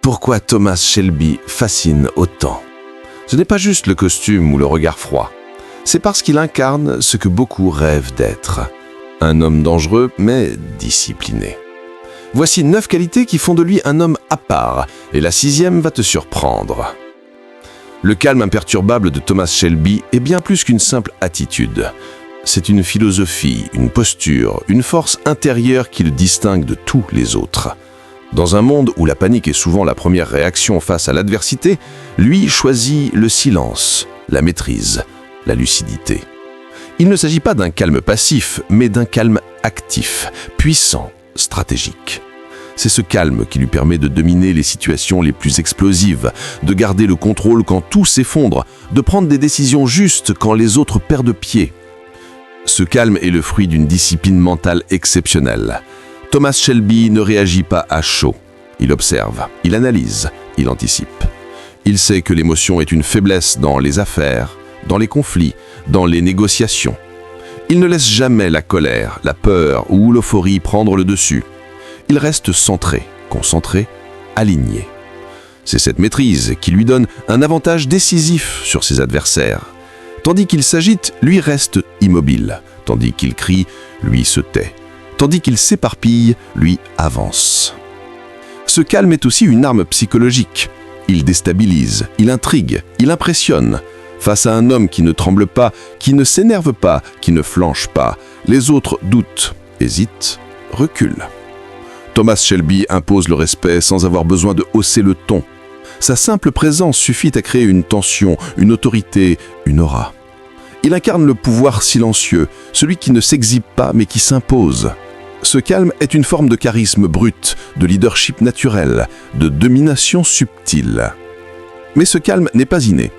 Pourquoi Thomas Shelby fascine autant? Ce n'est pas juste le costume ou le regard froid. C'est parce qu'il incarne ce que beaucoup rêvent d'être. Un homme dangereux, mais discipliné. Voici 9 qualités qui font de lui un homme à part, et la 6e va te surprendre. Le calme imperturbable de Thomas Shelby est bien plus qu'une simple attitude. C'est une philosophie, une posture, une force intérieure qui le distingue de tous les autres. Dans un monde où la panique est souvent la première réaction face à l'adversité, lui choisit le silence, la maîtrise, la lucidité. Il ne s'agit pas d'un calme passif, mais d'un calme actif, puissant, stratégique. C'est ce calme qui lui permet de dominer les situations les plus explosives, de garder le contrôle quand tout s'effondre, de prendre des décisions justes quand les autres perdent pied. Ce calme est le fruit d'une discipline mentale exceptionnelle. Thomas Shelby ne réagit pas à chaud. Il observe, il analyse, il anticipe. Il sait que l'émotion est une faiblesse dans les affaires, dans les conflits, dans les négociations. Il ne laisse jamais la colère, la peur ou l'euphorie prendre le dessus. Il reste centré, concentré, aligné. C'est cette maîtrise qui lui donne un avantage décisif sur ses adversaires. Tandis qu'il s'agite, lui reste immobile. Tandis qu'il crie, lui se tait. Tandis qu'il s'éparpille, lui avance. Ce calme est aussi une arme psychologique. Il déstabilise, il intrigue, il impressionne. Face à un homme qui ne tremble pas, qui ne s'énerve pas, qui ne flanche pas, les autres doutent, hésitent, reculent. Thomas Shelby impose le respect sans avoir besoin de hausser le ton. Sa simple présence suffit à créer une tension, une autorité, une aura. Il incarne le pouvoir silencieux, celui qui ne s'exhibe pas mais qui s'impose. Ce calme est une forme de charisme brut, de leadership naturel, de domination subtile. Mais ce calme n'est pas inné.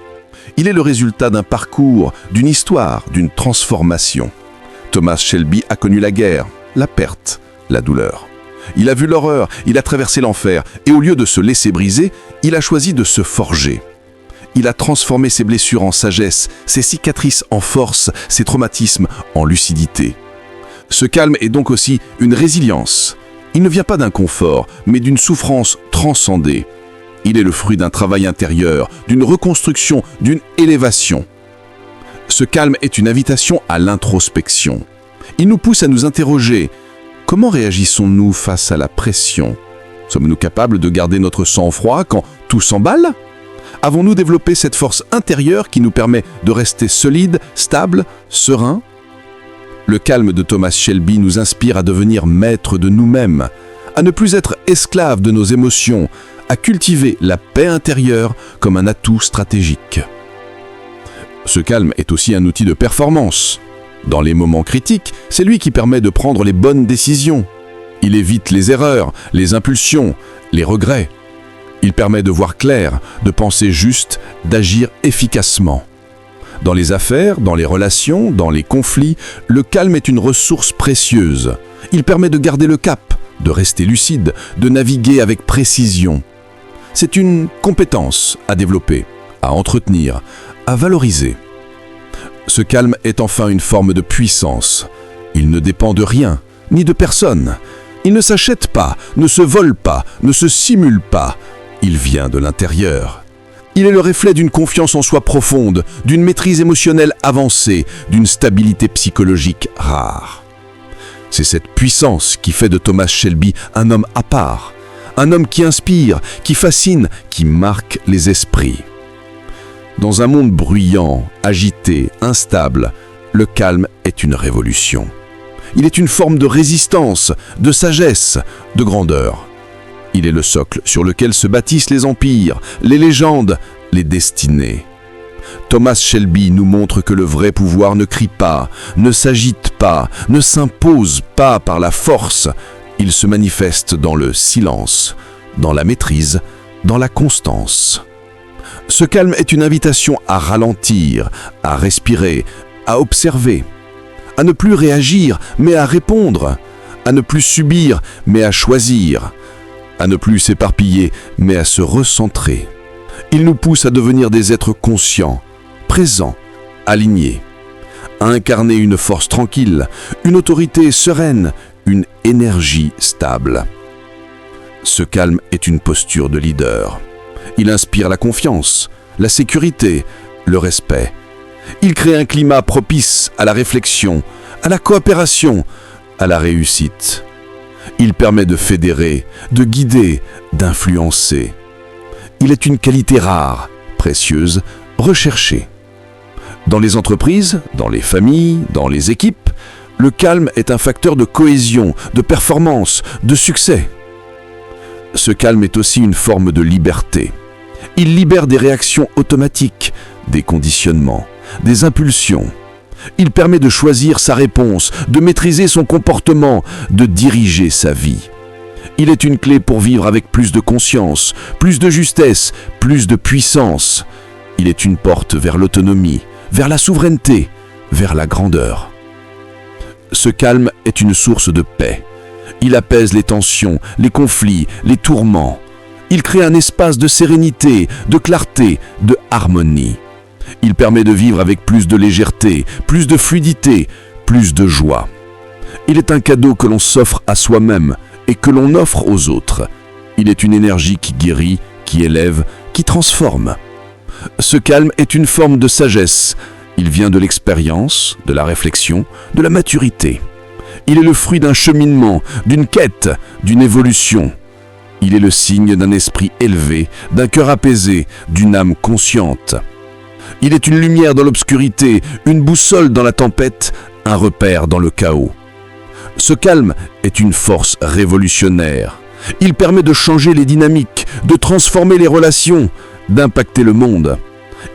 Il est le résultat d'un parcours, d'une histoire, d'une transformation. Thomas Shelby a connu la guerre, la perte, la douleur. Il a vu l'horreur, il a traversé l'enfer, et au lieu de se laisser briser, il a choisi de se forger. Il a transformé ses blessures en sagesse, ses cicatrices en force, ses traumatismes en lucidité. Ce calme est donc aussi une résilience. Il ne vient pas d'un confort, mais d'une souffrance transcendée. Il est le fruit d'un travail intérieur, d'une reconstruction, d'une élévation. Ce calme est une invitation à l'introspection. Il nous pousse à nous interroger. Comment réagissons-nous face à la pression? Sommes-nous capables de garder notre sang-froid quand tout s'emballe? Avons-nous développé cette force intérieure qui nous permet de rester solide, stable, serein? Le calme de Thomas Shelby nous inspire à devenir maître de nous-mêmes, à ne plus être esclave de nos émotions, à cultiver la paix intérieure comme un atout stratégique. Ce calme est aussi un outil de performance. Dans les moments critiques, c'est lui qui permet de prendre les bonnes décisions. Il évite les erreurs, les impulsions, les regrets. Il permet de voir clair, de penser juste, d'agir efficacement. Dans les affaires, dans les relations, dans les conflits, le calme est une ressource précieuse. Il permet de garder le cap, de rester lucide, de naviguer avec précision. C'est une compétence à développer, à entretenir, à valoriser. Ce calme est enfin une forme de puissance. Il ne dépend de rien, ni de personne. Il ne s'achète pas, ne se vole pas, ne se simule pas. Il vient de l'intérieur. Il est le reflet d'une confiance en soi profonde, d'une maîtrise émotionnelle avancée, d'une stabilité psychologique rare. C'est cette puissance qui fait de Thomas Shelby un homme à part, un homme qui inspire, qui fascine, qui marque les esprits. Dans un monde bruyant, agité, instable, le calme est une révolution. Il est une forme de résistance, de sagesse, de grandeur. Il est le socle sur lequel se bâtissent les empires, les légendes, les destinées. Thomas Shelby nous montre que le vrai pouvoir ne crie pas, ne s'agite pas, ne s'impose pas par la force. Il se manifeste dans le silence, dans la maîtrise, dans la constance. Ce calme est une invitation à ralentir, à respirer, à observer, à ne plus réagir, mais à répondre, à ne plus subir, mais à choisir, à ne plus s'éparpiller, mais à se recentrer. Il nous pousse à devenir des êtres conscients, présents, alignés, à incarner une force tranquille, une autorité sereine, une énergie stable. Ce calme est une posture de leader. Il inspire la confiance, la sécurité, le respect. Il crée un climat propice à la réflexion, à la coopération, à la réussite. Il permet de fédérer, de guider, d'influencer. Il est une qualité rare, précieuse, recherchée. Dans les entreprises, dans les familles, dans les équipes, le calme est un facteur de cohésion, de performance, de succès. Ce calme est aussi une forme de liberté. Il libère des réactions automatiques, des conditionnements, des impulsions. Il permet de choisir sa réponse, de maîtriser son comportement, de diriger sa vie. Il est une clé pour vivre avec plus de conscience, plus de justesse, plus de puissance. Il est une porte vers l'autonomie, vers la souveraineté, vers la grandeur. Ce calme est une source de paix. Il apaise les tensions, les conflits, les tourments. Il crée un espace de sérénité, de clarté, de harmonie. Il permet de vivre avec plus de légèreté, plus de fluidité, plus de joie. Il est un cadeau que l'on s'offre à soi-même et que l'on offre aux autres. Il est une énergie qui guérit, qui élève, qui transforme. Ce calme est une forme de sagesse. Il vient de l'expérience, de la réflexion, de la maturité. Il est le fruit d'un cheminement, d'une quête, d'une évolution. Il est le signe d'un esprit élevé, d'un cœur apaisé, d'une âme consciente. Il est une lumière dans l'obscurité, une boussole dans la tempête, un repère dans le chaos. Ce calme est une force révolutionnaire. Il permet de changer les dynamiques, de transformer les relations, d'impacter le monde.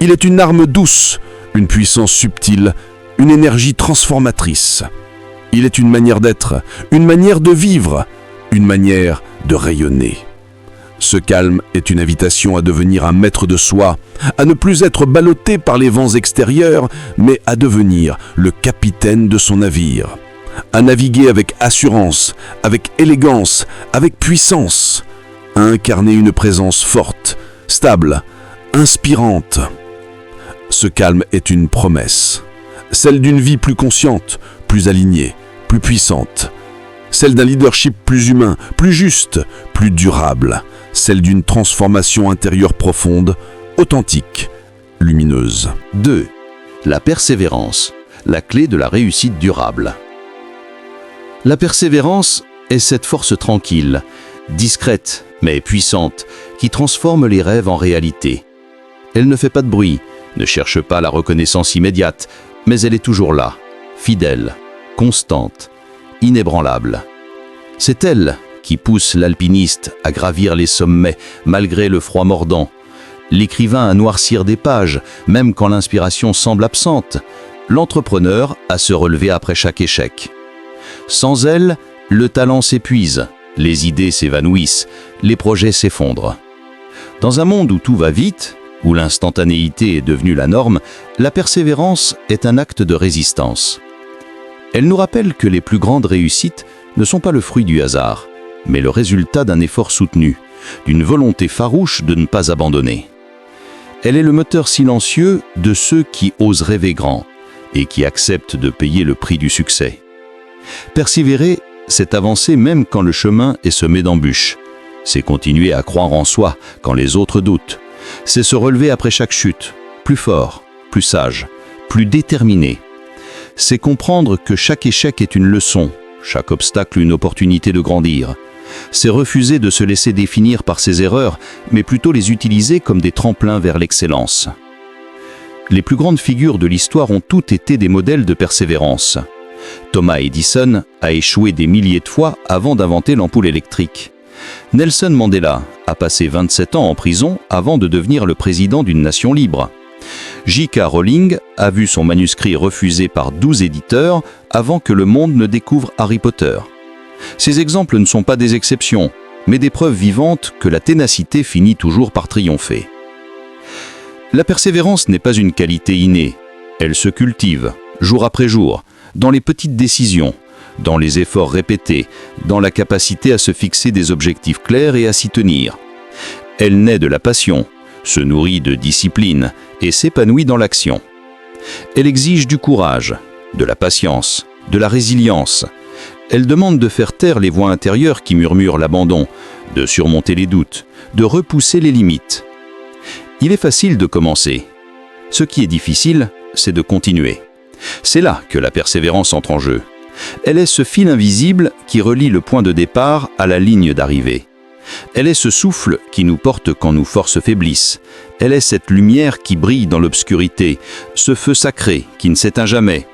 Il est une arme douce, une puissance subtile, une énergie transformatrice. Il est une manière d'être, une manière de vivre, une manière de rayonner. Ce calme est une invitation à devenir un maître de soi, à ne plus être ballotté par les vents extérieurs, mais à devenir le capitaine de son navire. À naviguer avec assurance, avec élégance, avec puissance. À incarner une présence forte, stable, inspirante. Ce calme est une promesse, celle d'une vie plus consciente, plus alignée, plus puissante. Celle d'un leadership plus humain, plus juste, plus durable. Celle d'une transformation intérieure profonde, authentique, lumineuse. 2. La persévérance, la clé de la réussite durable. La persévérance est cette force tranquille, discrète mais puissante, qui transforme les rêves en réalité. Elle ne fait pas de bruit, ne cherche pas la reconnaissance immédiate, mais elle est toujours là, fidèle, constante, inébranlable. C'est elle qui pousse l'alpiniste à gravir les sommets malgré le froid mordant, l'écrivain à noircir des pages, même quand l'inspiration semble absente, l'entrepreneur à se relever après chaque échec. Sans elle, le talent s'épuise, les idées s'évanouissent, les projets s'effondrent. Dans un monde où tout va vite, où l'instantanéité est devenue la norme, la persévérance est un acte de résistance. Elle nous rappelle que les plus grandes réussites ne sont pas le fruit du hasard, mais le résultat d'un effort soutenu, d'une volonté farouche de ne pas abandonner. Elle est le moteur silencieux de ceux qui osent rêver grand et qui acceptent de payer le prix du succès. Persévérer, c'est avancer même quand le chemin est semé d'embûches. C'est continuer à croire en soi quand les autres doutent. C'est se relever après chaque chute, plus fort, plus sage, plus déterminé. C'est comprendre que chaque échec est une leçon, chaque obstacle une opportunité de grandir. C'est refuser de se laisser définir par ses erreurs, mais plutôt les utiliser comme des tremplins vers l'excellence. Les plus grandes figures de l'histoire ont toutes été des modèles de persévérance. Thomas Edison a échoué des milliers de fois avant d'inventer l'ampoule électrique. Nelson Mandela a passé 27 ans en prison avant de devenir le président d'une nation libre. J.K. Rowling a vu son manuscrit refusé par 12 éditeurs avant que le monde ne découvre Harry Potter. Ces exemples ne sont pas des exceptions, mais des preuves vivantes que la ténacité finit toujours par triompher. La persévérance n'est pas une qualité innée. Elle se cultive, jour après jour, dans les petites décisions, dans les efforts répétés, dans la capacité à se fixer des objectifs clairs et à s'y tenir. Elle naît de la passion, se nourrit de discipline et s'épanouit dans l'action. Elle exige du courage, de la patience, de la résilience. Elle demande de faire taire les voix intérieures qui murmurent l'abandon, de surmonter les doutes, de repousser les limites. Il est facile de commencer. Ce qui est difficile, c'est de continuer. C'est là que la persévérance entre en jeu. Elle est ce fil invisible qui relie le point de départ à la ligne d'arrivée. Elle est ce souffle qui nous porte quand nos forces faiblissent. Elle est cette lumière qui brille dans l'obscurité, ce feu sacré qui ne s'éteint jamais.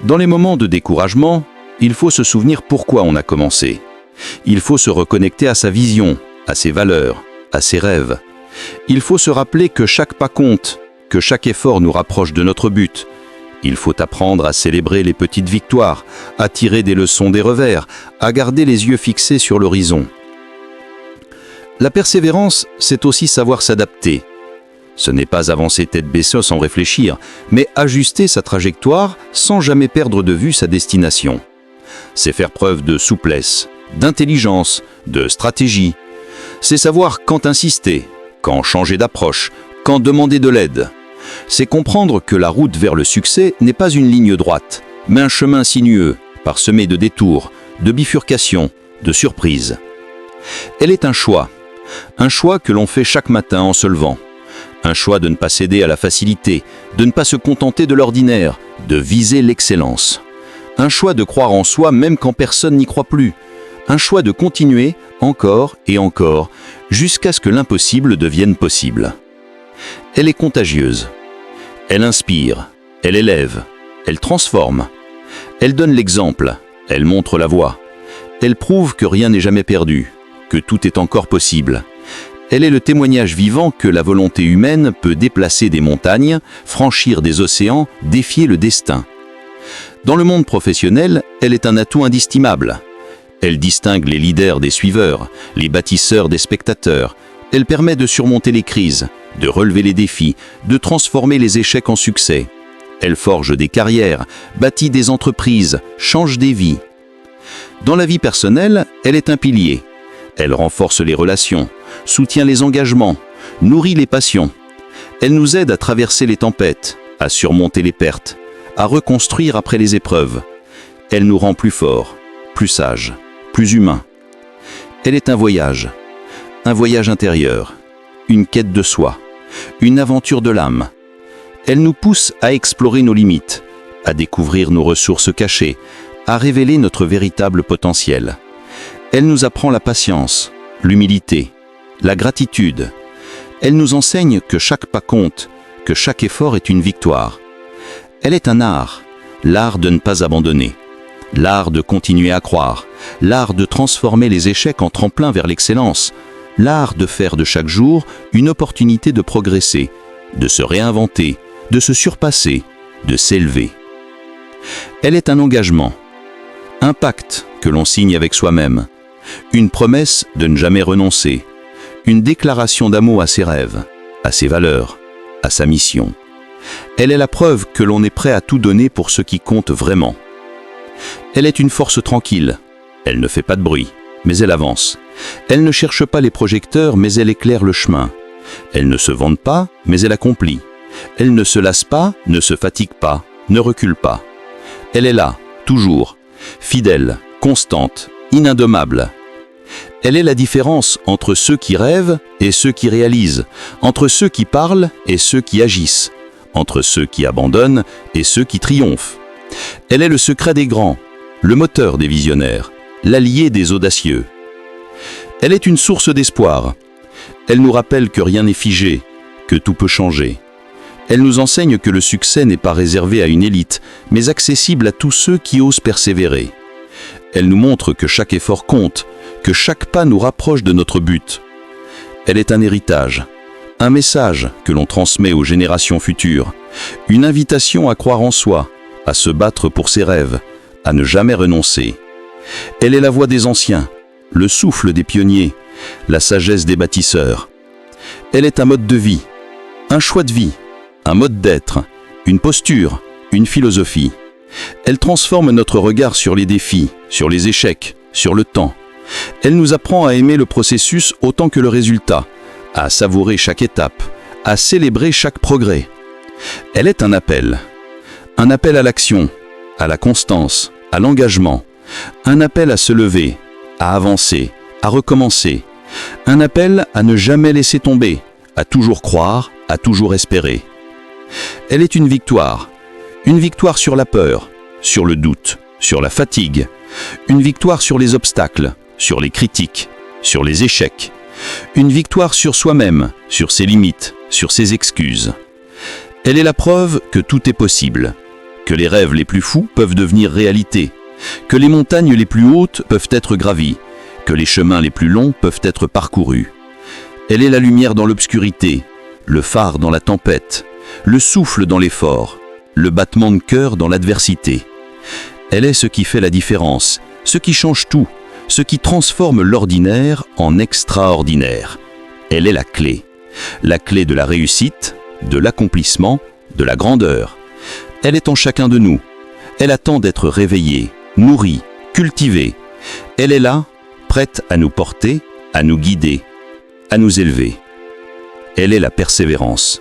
Dans les moments de découragement, il faut se souvenir pourquoi on a commencé. Il faut se reconnecter à sa vision, à ses valeurs, à ses rêves. Il faut se rappeler que chaque pas compte, que chaque effort nous rapproche de notre but. Il faut apprendre à célébrer les petites victoires, à tirer des leçons des revers, à garder les yeux fixés sur l'horizon. La persévérance, c'est aussi savoir s'adapter. Ce n'est pas avancer tête baissée sans réfléchir, mais ajuster sa trajectoire sans jamais perdre de vue sa destination. C'est faire preuve de souplesse, d'intelligence, de stratégie. C'est savoir quand insister, quand changer d'approche, quand demander de l'aide. C'est comprendre que la route vers le succès n'est pas une ligne droite, mais un chemin sinueux, parsemé de détours, de bifurcations, de surprises. Elle est un choix que l'on fait chaque matin en se levant. Un choix de ne pas céder à la facilité, de ne pas se contenter de l'ordinaire, de viser l'excellence. Un choix de croire en soi même quand personne n'y croit plus. Un choix de continuer encore et encore, jusqu'à ce que l'impossible devienne possible. Elle est contagieuse. Elle inspire, elle élève, elle transforme. Elle donne l'exemple, elle montre la voie. Elle prouve que rien n'est jamais perdu, que tout est encore possible. Elle est le témoignage vivant que la volonté humaine peut déplacer des montagnes, franchir des océans, défier le destin. Dans le monde professionnel, elle est un atout indestimable. Elle distingue les leaders des suiveurs, les bâtisseurs des spectateurs. Elle permet de surmonter les crises, de relever les défis, de transformer les échecs en succès. Elle forge des carrières, bâtit des entreprises, change des vies. Dans la vie personnelle, elle est un pilier. Elle renforce les relations, soutient les engagements, nourrit les passions. Elle nous aide à traverser les tempêtes, à surmonter les pertes, à reconstruire après les épreuves. Elle nous rend plus forts, plus sages, plus humains. Elle est un voyage intérieur, une quête de soi, une aventure de l'âme. Elle nous pousse à explorer nos limites, à découvrir nos ressources cachées, à révéler notre véritable potentiel. Elle nous apprend la patience, l'humilité, la gratitude. Elle nous enseigne que chaque pas compte, que chaque effort est une victoire. Elle est un art, l'art de ne pas abandonner, l'art de continuer à croire, l'art de transformer les échecs en tremplin vers l'excellence, l'art de faire de chaque jour une opportunité de progresser, de se réinventer, de se surpasser, de s'élever. Elle est un engagement, un pacte que l'on signe avec soi-même, une promesse de ne jamais renoncer, une déclaration d'amour à ses rêves, à ses valeurs, à sa mission. Elle est la preuve que l'on est prêt à tout donner pour ce qui compte vraiment. Elle est une force tranquille. Elle ne fait pas de bruit, mais elle avance. Elle ne cherche pas les projecteurs, mais elle éclaire le chemin. Elle ne se vante pas, mais elle accomplit. Elle ne se lasse pas, ne se fatigue pas, ne recule pas. Elle est là, toujours, fidèle, constante, inindommable. Elle est la différence entre ceux qui rêvent et ceux qui réalisent, entre ceux qui parlent et ceux qui agissent, entre ceux qui abandonnent et ceux qui triomphent. Elle est le secret des grands, le moteur des visionnaires, l'allié des audacieux. Elle est une source d'espoir. Elle nous rappelle que rien n'est figé, que tout peut changer. Elle nous enseigne que le succès n'est pas réservé à une élite, mais accessible à tous ceux qui osent persévérer. Elle nous montre que chaque effort compte, que chaque pas nous rapproche de notre but. Elle est un héritage, un message que l'on transmet aux générations futures, une invitation à croire en soi, à se battre pour ses rêves, à ne jamais renoncer. Elle est la voix des anciens, le souffle des pionniers, la sagesse des bâtisseurs. Elle est un mode de vie, un choix de vie, un mode d'être, une posture, une philosophie. Elle transforme notre regard sur les défis, sur les échecs, sur le temps. Elle nous apprend à aimer le processus autant que le résultat, à savourer chaque étape, à célébrer chaque progrès. Elle est un appel à l'action, à la constance, à l'engagement, Un appel à se lever, à avancer, à recommencer. Un appel à ne jamais laisser tomber, à toujours croire, à toujours espérer. Elle est une victoire sur la peur, sur le doute, sur la fatigue, une victoire sur les obstacles, sur les critiques, sur les échecs, une victoire sur soi-même, sur ses limites, sur ses excuses. Elle est la preuve que tout est possible, que les rêves les plus fous peuvent devenir réalité, que les montagnes les plus hautes peuvent être gravies, que les chemins les plus longs peuvent être parcourus. Elle est la lumière dans l'obscurité, le phare dans la tempête, le souffle dans l'effort, le battement de cœur dans l'adversité. Elle est ce qui fait la différence, ce qui change tout, ce qui transforme l'ordinaire en extraordinaire. Elle est la clé de la réussite, de l'accomplissement, de la grandeur. Elle est en chacun de nous. Elle attend d'être réveillée, nourrie, cultivée. Elle est là, prête à nous porter, à nous guider, à nous élever. Elle est la persévérance.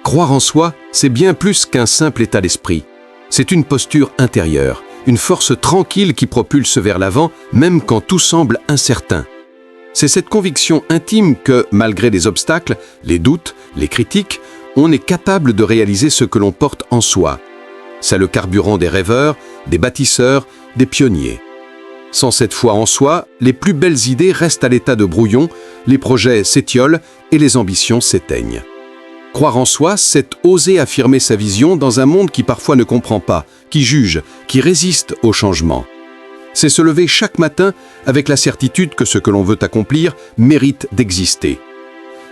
Croire en soi, c'est bien plus qu'un simple état d'esprit. C'est une posture intérieure, une force tranquille qui propulse vers l'avant, même quand tout semble incertain. C'est cette conviction intime que, malgré les obstacles, les doutes, les critiques, on est capable de réaliser ce que l'on porte en soi. C'est le carburant des rêveurs, des bâtisseurs, des pionniers. Sans cette foi en soi, les plus belles idées restent à l'état de brouillon, les projets s'étiolent et les ambitions s'éteignent. Croire en soi, c'est oser affirmer sa vision dans un monde qui parfois ne comprend pas, qui juge, qui résiste au changement. C'est se lever chaque matin avec la certitude que ce que l'on veut accomplir mérite d'exister.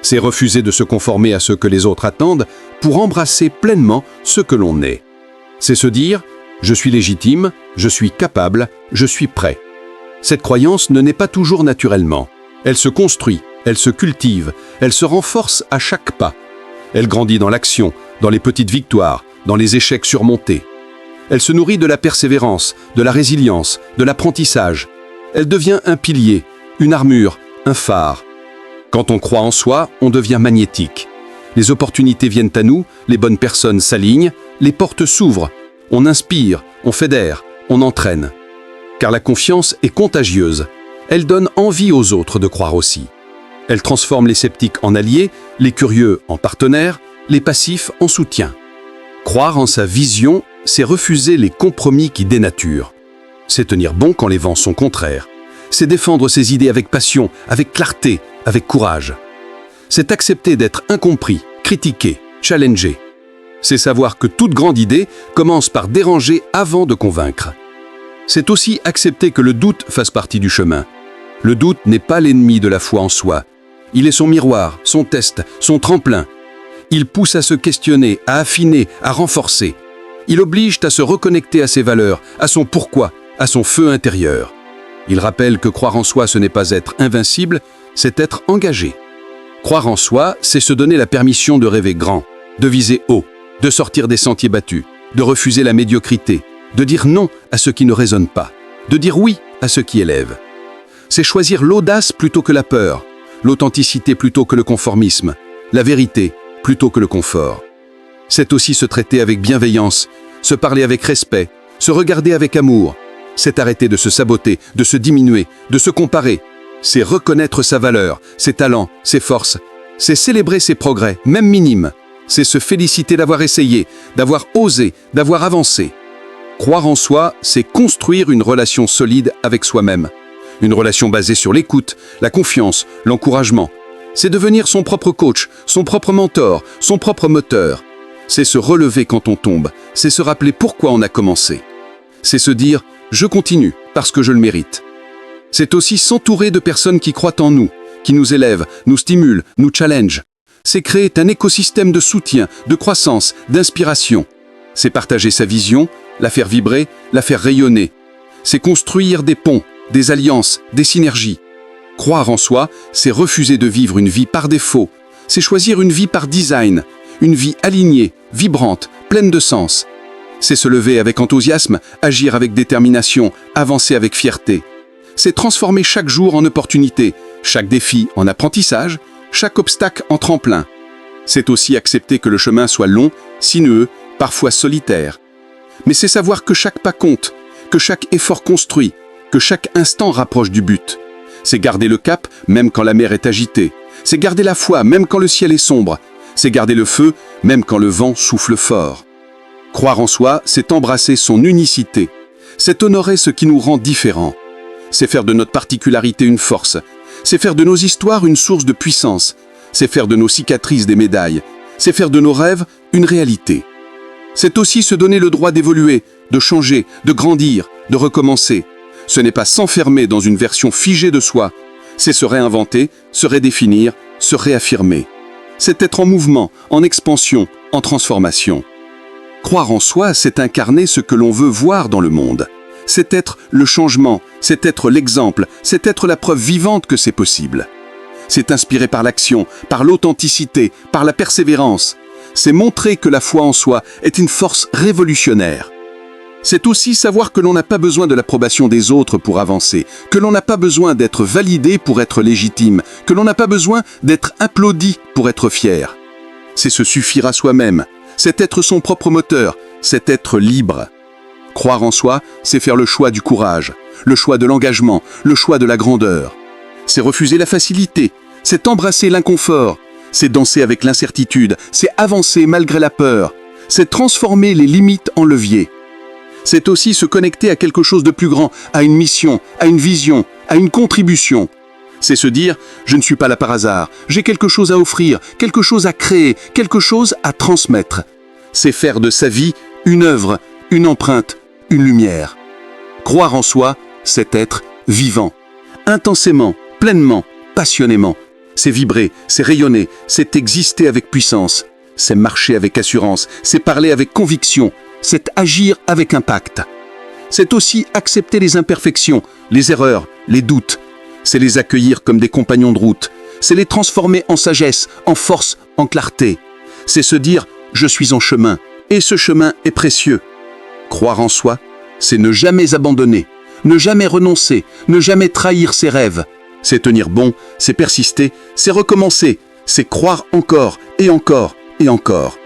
C'est refuser de se conformer à ce que les autres attendent pour embrasser pleinement ce que l'on est. C'est se dire « je suis légitime, je suis capable, je suis prêt ». Cette croyance ne naît pas toujours naturellement. Elle se construit, elle se cultive, elle se renforce à chaque pas. Elle grandit dans l'action, dans les petites victoires, dans les échecs surmontés. Elle se nourrit de la persévérance, de la résilience, de l'apprentissage. Elle devient un pilier, une armure, un phare. Quand on croit en soi, on devient magnétique. Les opportunités viennent à nous, les bonnes personnes s'alignent, les portes s'ouvrent. On inspire, on fédère, on entraîne. Car la confiance est contagieuse. Elle donne envie aux autres de croire aussi. Elle transforme les sceptiques en alliés, les curieux en partenaires, les passifs en soutien. Croire en sa vision, c'est refuser les compromis qui dénaturent. C'est tenir bon quand les vents sont contraires. C'est défendre ses idées avec passion, avec clarté, avec courage. C'est accepter d'être incompris, critiqué, challengé. C'est savoir que toute grande idée commence par déranger avant de convaincre. C'est aussi accepter que le doute fasse partie du chemin. Le doute n'est pas l'ennemi de la foi en soi. Il est son miroir, son test, son tremplin. Il pousse à se questionner, à affiner, à renforcer. Il oblige à se reconnecter à ses valeurs, à son pourquoi, à son feu intérieur. Il rappelle que croire en soi, ce n'est pas être invincible, c'est être engagé. Croire en soi, c'est se donner la permission de rêver grand, de viser haut, de sortir des sentiers battus, de refuser la médiocrité, de dire non à ce qui ne résonne pas, de dire oui à ce qui élève. C'est choisir l'audace plutôt que la peur, l'authenticité plutôt que le conformisme, la vérité plutôt que le confort. C'est aussi se traiter avec bienveillance, se parler avec respect, se regarder avec amour. C'est arrêter de se saboter, de se diminuer, de se comparer. C'est reconnaître sa valeur, ses talents, ses forces. C'est célébrer ses progrès, même minimes. C'est se féliciter d'avoir essayé, d'avoir osé, d'avoir avancé. Croire en soi, c'est construire une relation solide avec soi-même. Une relation basée sur l'écoute, la confiance, l'encouragement. C'est devenir son propre coach, son propre mentor, son propre moteur. C'est se relever quand on tombe, c'est se rappeler pourquoi on a commencé. C'est se dire « je continue parce que je le mérite ». C'est aussi s'entourer de personnes qui croient en nous, qui nous élèvent, nous stimulent, nous challengent. C'est créer un écosystème de soutien, de croissance, d'inspiration. C'est partager sa vision, la faire vibrer, la faire rayonner. C'est construire des ponts, des alliances, des synergies. Croire en soi, c'est refuser de vivre une vie par défaut. C'est choisir une vie par design, une vie alignée, vibrante, pleine de sens. C'est se lever avec enthousiasme, agir avec détermination, avancer avec fierté. C'est transformer chaque jour en opportunité, chaque défi en apprentissage, chaque obstacle en tremplin. C'est aussi accepter que le chemin soit long, sinueux, parfois solitaire. Mais c'est savoir que chaque pas compte, que chaque effort construit, que chaque instant rapproche du but. C'est garder le cap même quand la mer est agitée. C'est garder la foi même quand le ciel est sombre. C'est garder le feu même quand le vent souffle fort. Croire en soi, c'est embrasser son unicité. C'est honorer ce qui nous rend différents. C'est faire de notre particularité une force. C'est faire de nos histoires une source de puissance. C'est faire de nos cicatrices des médailles. C'est faire de nos rêves une réalité. C'est aussi se donner le droit d'évoluer, de changer, de grandir, de recommencer. Ce n'est pas s'enfermer dans une version figée de soi. C'est se réinventer, se redéfinir, se réaffirmer. C'est être en mouvement, en expansion, en transformation. Croire en soi, c'est incarner ce que l'on veut voir dans le monde. C'est être le changement, c'est être l'exemple, c'est être la preuve vivante que c'est possible. C'est inspiré par l'action, par l'authenticité, par la persévérance. C'est montrer que la foi en soi est une force révolutionnaire. C'est aussi savoir que l'on n'a pas besoin de l'approbation des autres pour avancer, que l'on n'a pas besoin d'être validé pour être légitime, que l'on n'a pas besoin d'être applaudi pour être fier. C'est se suffire à soi-même, c'est être son propre moteur, c'est être libre. Croire en soi, c'est faire le choix du courage, le choix de l'engagement, le choix de la grandeur. C'est refuser la facilité, c'est embrasser l'inconfort, c'est danser avec l'incertitude, c'est avancer malgré la peur, c'est transformer les limites en levier. C'est aussi se connecter à quelque chose de plus grand, à une mission, à une vision, à une contribution. C'est se dire « je ne suis pas là par hasard, j'ai quelque chose à offrir, quelque chose à créer, quelque chose à transmettre ». C'est faire de sa vie une œuvre, une empreinte, une lumière. Croire en soi, c'est être vivant, intensément, pleinement, passionnément. C'est vibrer, c'est rayonner, c'est exister avec puissance, c'est marcher avec assurance, c'est parler avec conviction, c'est agir avec impact. C'est aussi accepter les imperfections, les erreurs, les doutes. C'est les accueillir comme des compagnons de route. C'est les transformer en sagesse, en force, en clarté. C'est se dire « je suis en chemin, et ce chemin est précieux ». Croire en soi, c'est ne jamais abandonner, ne jamais renoncer, ne jamais trahir ses rêves. C'est tenir bon, c'est persister, c'est recommencer, c'est croire encore et encore et encore.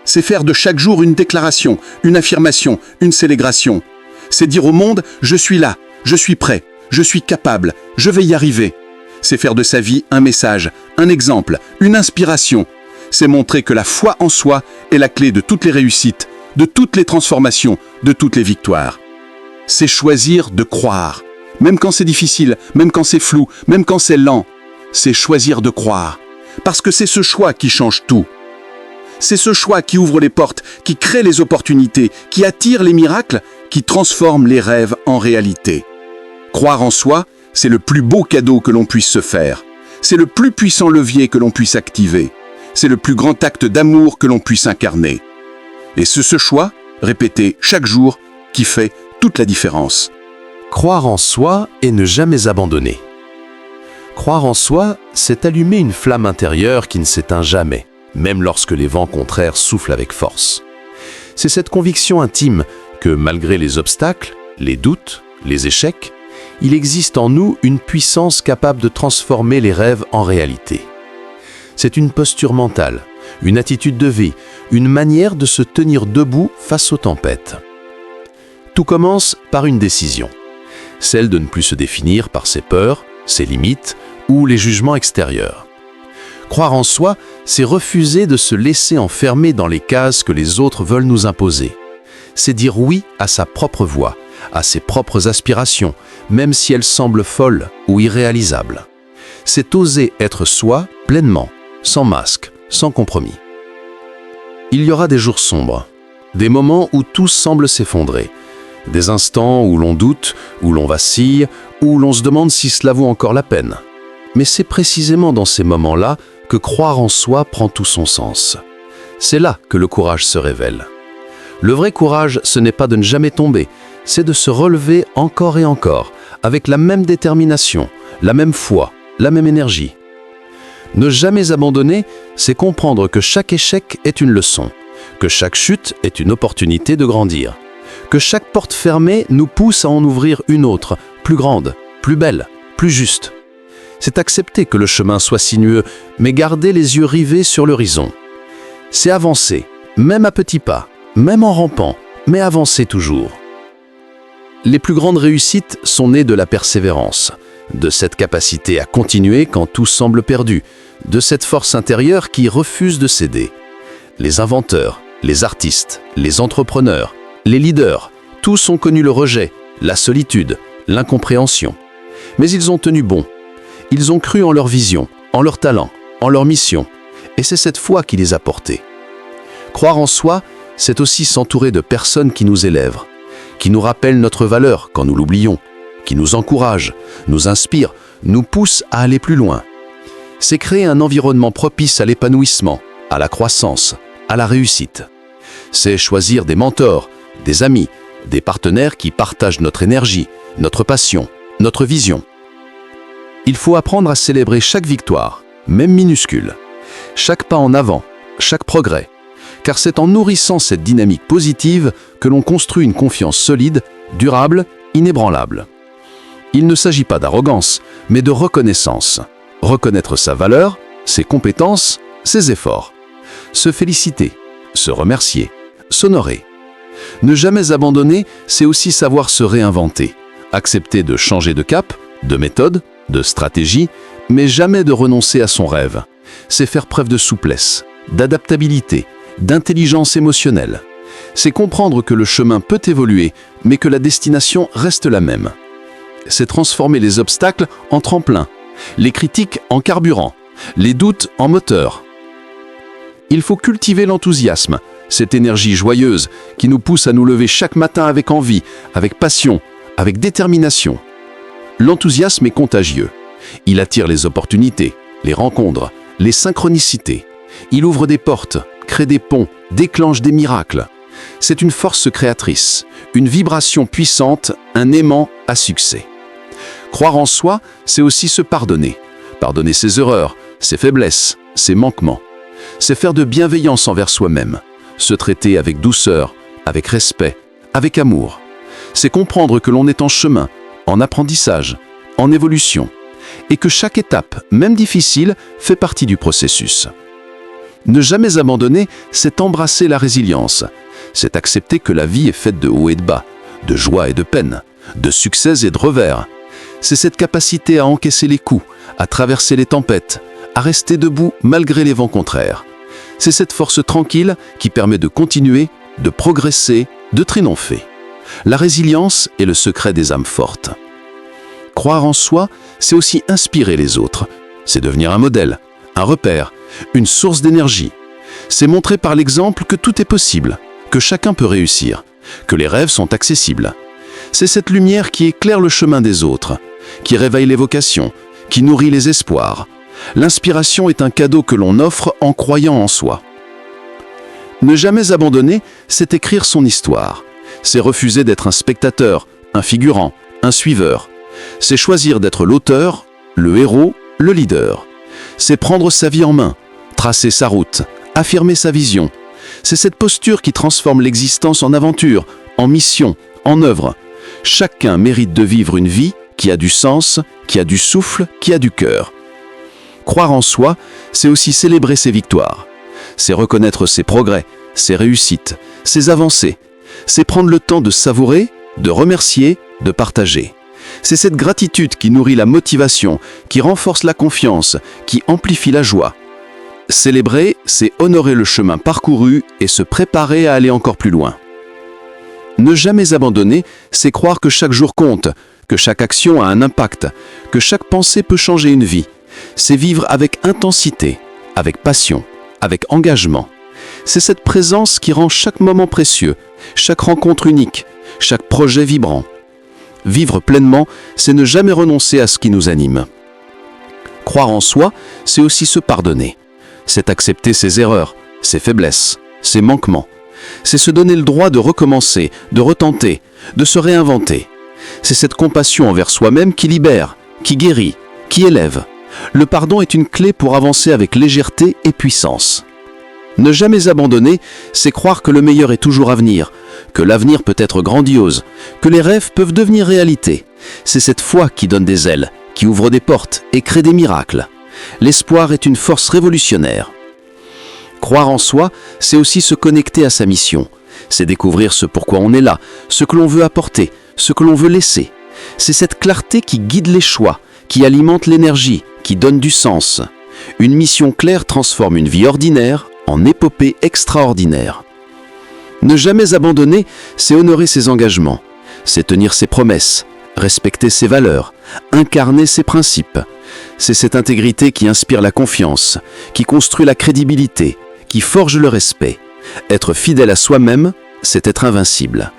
C'est faire de chaque jour une déclaration, une affirmation, une célébration. C'est dire au monde « je suis là, je suis prêt, je suis capable, je vais y arriver ». C'est faire de sa vie un message, un exemple, une inspiration. C'est montrer que la foi en soi est la clé de toutes les réussites, de toutes les transformations, de toutes les victoires. C'est choisir de croire, même quand c'est difficile, même quand c'est flou, même quand c'est lent. C'est choisir de croire, parce que c'est ce choix qui change tout. C'est ce choix qui ouvre les portes, qui crée les opportunités, qui attire les miracles, qui transforme les rêves en réalité. Croire en soi, c'est le plus beau cadeau que l'on puisse se faire. C'est le plus puissant levier que l'on puisse activer. C'est le plus grand acte d'amour que l'on puisse incarner. Et c'est ce choix, répété chaque jour, qui fait toute la différence. Croire en soi et ne jamais abandonner. Croire en soi, c'est allumer une flamme intérieure qui ne s'éteint jamais, même lorsque les vents contraires soufflent avec force. C'est cette conviction intime que, malgré les obstacles, les doutes, les échecs, il existe en nous une puissance capable de transformer les rêves en réalité. C'est une posture mentale, une attitude de vie, une manière de se tenir debout face aux tempêtes. Tout commence par une décision, celle de ne plus se définir par ses peurs, ses limites ou les jugements extérieurs. Croire en soi, c'est refuser de se laisser enfermer dans les cases que les autres veulent nous imposer. C'est dire oui à sa propre voix, à ses propres aspirations, même si elles semblent folles ou irréalisables. C'est oser être soi pleinement, sans masque, sans compromis. Il y aura des jours sombres, des moments où tout semble s'effondrer, des instants où l'on doute, où l'on vacille, où l'on se demande si cela vaut encore la peine. Mais c'est précisément dans ces moments-là que croire en soi prend tout son sens. C'est là que le courage se révèle. Le vrai courage, ce n'est pas de ne jamais tomber, c'est de se relever encore et encore, avec la même détermination, la même foi, la même énergie. Ne jamais abandonner, c'est comprendre que chaque échec est une leçon, que chaque chute est une opportunité de grandir, que chaque porte fermée nous pousse à en ouvrir une autre, plus grande, plus belle, plus juste. C'est accepter que le chemin soit sinueux, mais garder les yeux rivés sur l'horizon. C'est avancer, même à petits pas, même en rampant, mais avancer toujours. Les plus grandes réussites sont nées de la persévérance, de cette capacité à continuer quand tout semble perdu, de cette force intérieure qui refuse de céder. Les inventeurs, les artistes, les entrepreneurs, les leaders, tous ont connu le rejet, la solitude, l'incompréhension. Mais ils ont tenu bon. Ils ont cru en leur vision, en leur talent, en leur mission. Et c'est cette foi qui les a portés. Croire en soi, c'est aussi s'entourer de personnes qui nous élèvent, qui nous rappellent notre valeur quand nous l'oublions, qui nous encouragent, nous inspirent, nous poussent à aller plus loin. C'est créer un environnement propice à l'épanouissement, à la croissance, à la réussite. C'est choisir des mentors, des amis, des partenaires qui partagent notre énergie, notre passion, notre vision. Il faut apprendre à célébrer chaque victoire, même minuscule, chaque pas en avant, chaque progrès, car c'est en nourrissant cette dynamique positive que l'on construit une confiance solide, durable, inébranlable. Il ne s'agit pas d'arrogance, mais de reconnaissance. Reconnaître sa valeur, ses compétences, ses efforts. Se féliciter, se remercier, s'honorer. Ne jamais abandonner, c'est aussi savoir se réinventer, accepter de changer de cap, de méthode, de stratégie, mais jamais de renoncer à son rêve. C'est faire preuve de souplesse, d'adaptabilité, d'intelligence émotionnelle. C'est comprendre que le chemin peut évoluer, mais que la destination reste la même. C'est transformer les obstacles en tremplin, les critiques en carburant, les doutes en moteur. Il faut cultiver l'enthousiasme, cette énergie joyeuse qui nous pousse à nous lever chaque matin avec envie, avec passion, avec détermination. L'enthousiasme est contagieux. Il attire les opportunités, les rencontres, les synchronicités. Il ouvre des portes, crée des ponts, déclenche des miracles. C'est une force créatrice, une vibration puissante, un aimant à succès. Croire en soi, c'est aussi se pardonner. Pardonner ses erreurs, ses faiblesses, ses manquements. C'est faire de bienveillance envers soi-même. Se traiter avec douceur, avec respect, avec amour. C'est comprendre que l'on est en chemin, en apprentissage, en évolution, et que chaque étape, même difficile, fait partie du processus. Ne jamais abandonner, c'est embrasser la résilience. C'est accepter que la vie est faite de hauts et de bas, de joie et de peine, de succès et de revers. C'est cette capacité à encaisser les coups, à traverser les tempêtes, à rester debout malgré les vents contraires. C'est cette force tranquille qui permet de continuer, de progresser, de triompher. La résilience est le secret des âmes fortes. Croire en soi, c'est aussi inspirer les autres. C'est devenir un modèle, un repère, une source d'énergie. C'est montrer par l'exemple que tout est possible, que chacun peut réussir, que les rêves sont accessibles. C'est cette lumière qui éclaire le chemin des autres, qui réveille les vocations, qui nourrit les espoirs. L'inspiration est un cadeau que l'on offre en croyant en soi. Ne jamais abandonner, c'est écrire son histoire. C'est refuser d'être un spectateur, un figurant, un suiveur. C'est choisir d'être l'auteur, le héros, le leader. C'est prendre sa vie en main, tracer sa route, affirmer sa vision. C'est cette posture qui transforme l'existence en aventure, en mission, en œuvre. Chacun mérite de vivre une vie qui a du sens, qui a du souffle, qui a du cœur. Croire en soi, c'est aussi célébrer ses victoires. C'est reconnaître ses progrès, ses réussites, ses avancées. C'est prendre le temps de savourer, de remercier, de partager. C'est cette gratitude qui nourrit la motivation, qui renforce la confiance, qui amplifie la joie. Célébrer, c'est honorer le chemin parcouru et se préparer à aller encore plus loin. Ne jamais abandonner, c'est croire que chaque jour compte, que chaque action a un impact, que chaque pensée peut changer une vie. C'est vivre avec intensité, avec passion, avec engagement. C'est cette présence qui rend chaque moment précieux, chaque rencontre unique, chaque projet vibrant. Vivre pleinement, c'est ne jamais renoncer à ce qui nous anime. Croire en soi, c'est aussi se pardonner. C'est accepter ses erreurs, ses faiblesses, ses manquements. C'est se donner le droit de recommencer, de retenter, de se réinventer. C'est cette compassion envers soi-même qui libère, qui guérit, qui élève. Le pardon est une clé pour avancer avec légèreté et puissance. Ne jamais abandonner, c'est croire que le meilleur est toujours à venir, que l'avenir peut être grandiose, que les rêves peuvent devenir réalité. C'est cette foi qui donne des ailes, qui ouvre des portes et crée des miracles. L'espoir est une force révolutionnaire. Croire en soi, c'est aussi se connecter à sa mission. C'est découvrir ce pourquoi on est là, ce que l'on veut apporter, ce que l'on veut laisser. C'est cette clarté qui guide les choix, qui alimente l'énergie, qui donne du sens. Une mission claire transforme une vie ordinaire en épopée extraordinaire. Ne jamais abandonner, c'est honorer ses engagements, c'est tenir ses promesses, respecter ses valeurs, incarner ses principes. C'est cette intégrité qui inspire la confiance, qui construit la crédibilité, qui forge le respect. Être fidèle à soi-même, c'est être invincible.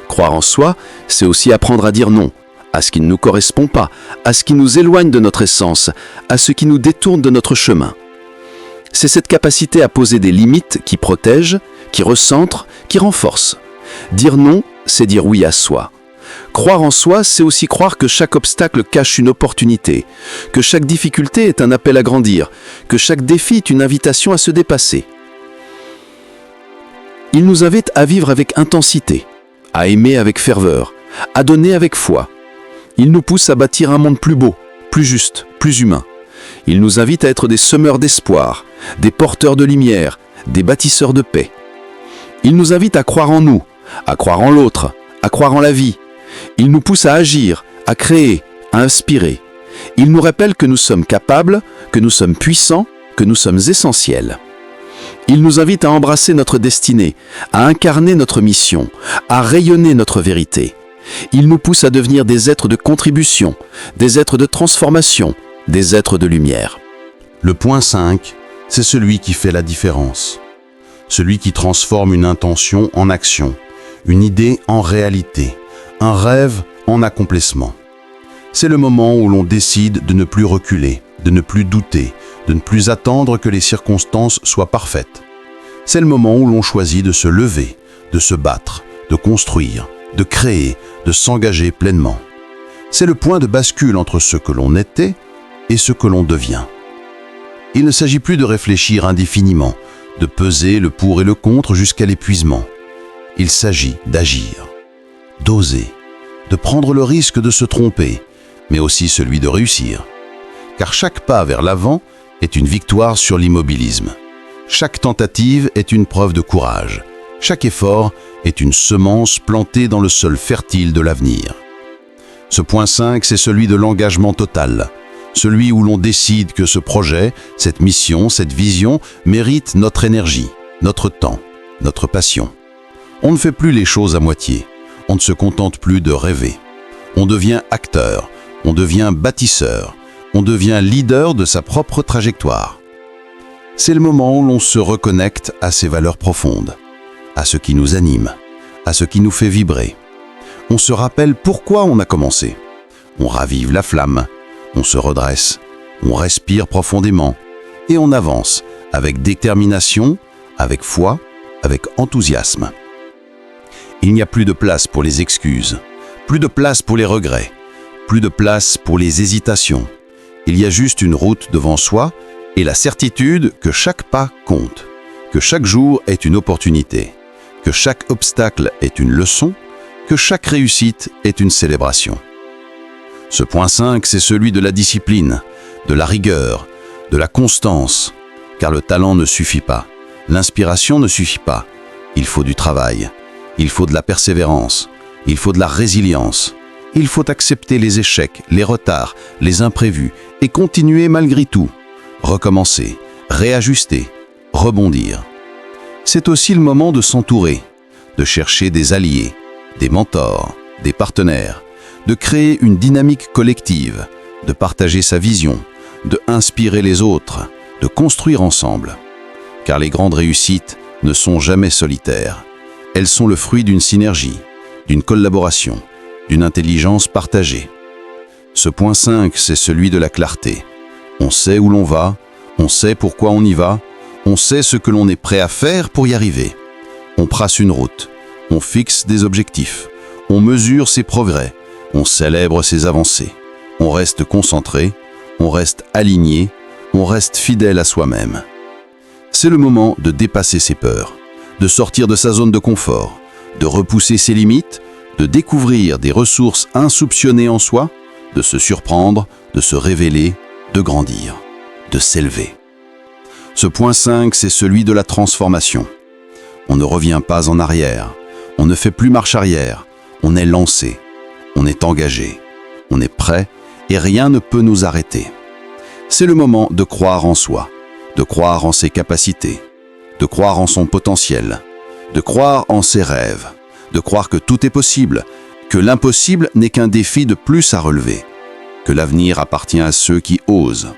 Croire en soi, c'est aussi apprendre à dire non, à ce qui ne nous correspond pas, à ce qui nous éloigne de notre essence, à ce qui nous détourne de notre chemin. C'est cette capacité à poser des limites qui protègent, qui recentrent, qui renforcent. Dire non, c'est dire oui à soi. Croire en soi, c'est aussi croire que chaque obstacle cache une opportunité, que chaque difficulté est un appel à grandir, que chaque défi est une invitation à se dépasser. Il nous invite à vivre avec intensité, à aimer avec ferveur, à donner avec foi. Il nous pousse à bâtir un monde plus beau, plus juste, plus humain. Il nous invite à être des semeurs d'espoir, des porteurs de lumière, des bâtisseurs de paix. Il nous invite à croire en nous, à croire en l'autre, à croire en la vie. Il nous pousse à agir, à créer, à inspirer. Il nous rappelle que nous sommes capables, que nous sommes puissants, que nous sommes essentiels. Il nous invite à embrasser notre destinée, à incarner notre mission, à rayonner notre vérité. Il nous pousse à devenir des êtres de contribution, des êtres de transformation, des êtres de lumière. Le point 5, c'est celui qui fait la différence. Celui qui transforme une intention en action, une idée en réalité, un rêve en accomplissement. C'est le moment où l'on décide de ne plus reculer, de ne plus douter, de ne plus attendre que les circonstances soient parfaites. C'est le moment où l'on choisit de se lever, de se battre, de construire, de créer, de s'engager pleinement. C'est le point de bascule entre ce que l'on était et ce que l'on devient. Il ne s'agit plus de réfléchir indéfiniment, de peser le pour et le contre jusqu'à l'épuisement. Il s'agit d'agir, d'oser, de prendre le risque de se tromper, mais aussi celui de réussir. Car chaque pas vers l'avant est une victoire sur l'immobilisme. Chaque tentative est une preuve de courage. Chaque effort est une semence plantée dans le sol fertile de l'avenir. Ce point 5, c'est celui de l'engagement total. Celui où l'on décide que ce projet, cette mission, cette vision mérite notre énergie, notre temps, notre passion. On ne fait plus les choses à moitié. On ne se contente plus de rêver. On devient acteur, on devient bâtisseur, on devient leader de sa propre trajectoire. C'est le moment où l'on se reconnecte à ses valeurs profondes, à ce qui nous anime, à ce qui nous fait vibrer. On se rappelle pourquoi on a commencé. On ravive la flamme, on se redresse, on respire profondément et on avance avec détermination, avec foi, avec enthousiasme. Il n'y a plus de place pour les excuses, plus de place pour les regrets, plus de place pour les hésitations. Il y a juste une route devant soi et la certitude que chaque pas compte, que chaque jour est une opportunité, que chaque obstacle est une leçon, que chaque réussite est une célébration. Ce point 5, c'est celui de la discipline, de la rigueur, de la constance, car le talent ne suffit pas, l'inspiration ne suffit pas, il faut du travail, il faut de la persévérance, il faut de la résilience, il faut accepter les échecs, les retards, les imprévus et continuer malgré tout, recommencer, réajuster, rebondir. C'est aussi le moment de s'entourer, de chercher des alliés, des mentors, des partenaires, de créer une dynamique collective, de partager sa vision, de inspirer les autres, de construire ensemble. Car les grandes réussites ne sont jamais solitaires. Elles sont le fruit d'une synergie, d'une collaboration, d'une intelligence partagée. Ce point 5, c'est celui de la clarté. On sait où l'on va, on sait pourquoi on y va, on sait ce que l'on est prêt à faire pour y arriver. On trace une route, on fixe des objectifs, on mesure ses progrès, on célèbre ses avancées, on reste concentré, on reste aligné, on reste fidèle à soi-même. C'est le moment de dépasser ses peurs, de sortir de sa zone de confort, de repousser ses limites, de découvrir des ressources insoupçonnées en soi, de se surprendre, de se révéler, de grandir, de s'élever. Ce point 5, c'est celui de la transformation. On ne revient pas en arrière, on ne fait plus marche arrière, on est lancé, On est engagé, on est prêt et rien ne peut nous arrêter. C'est le moment de croire en soi, de croire en ses capacités, de croire en son potentiel, de croire en ses rêves, de croire que tout est possible, que l'impossible n'est qu'un défi de plus à relever, que l'avenir appartient à ceux qui osent.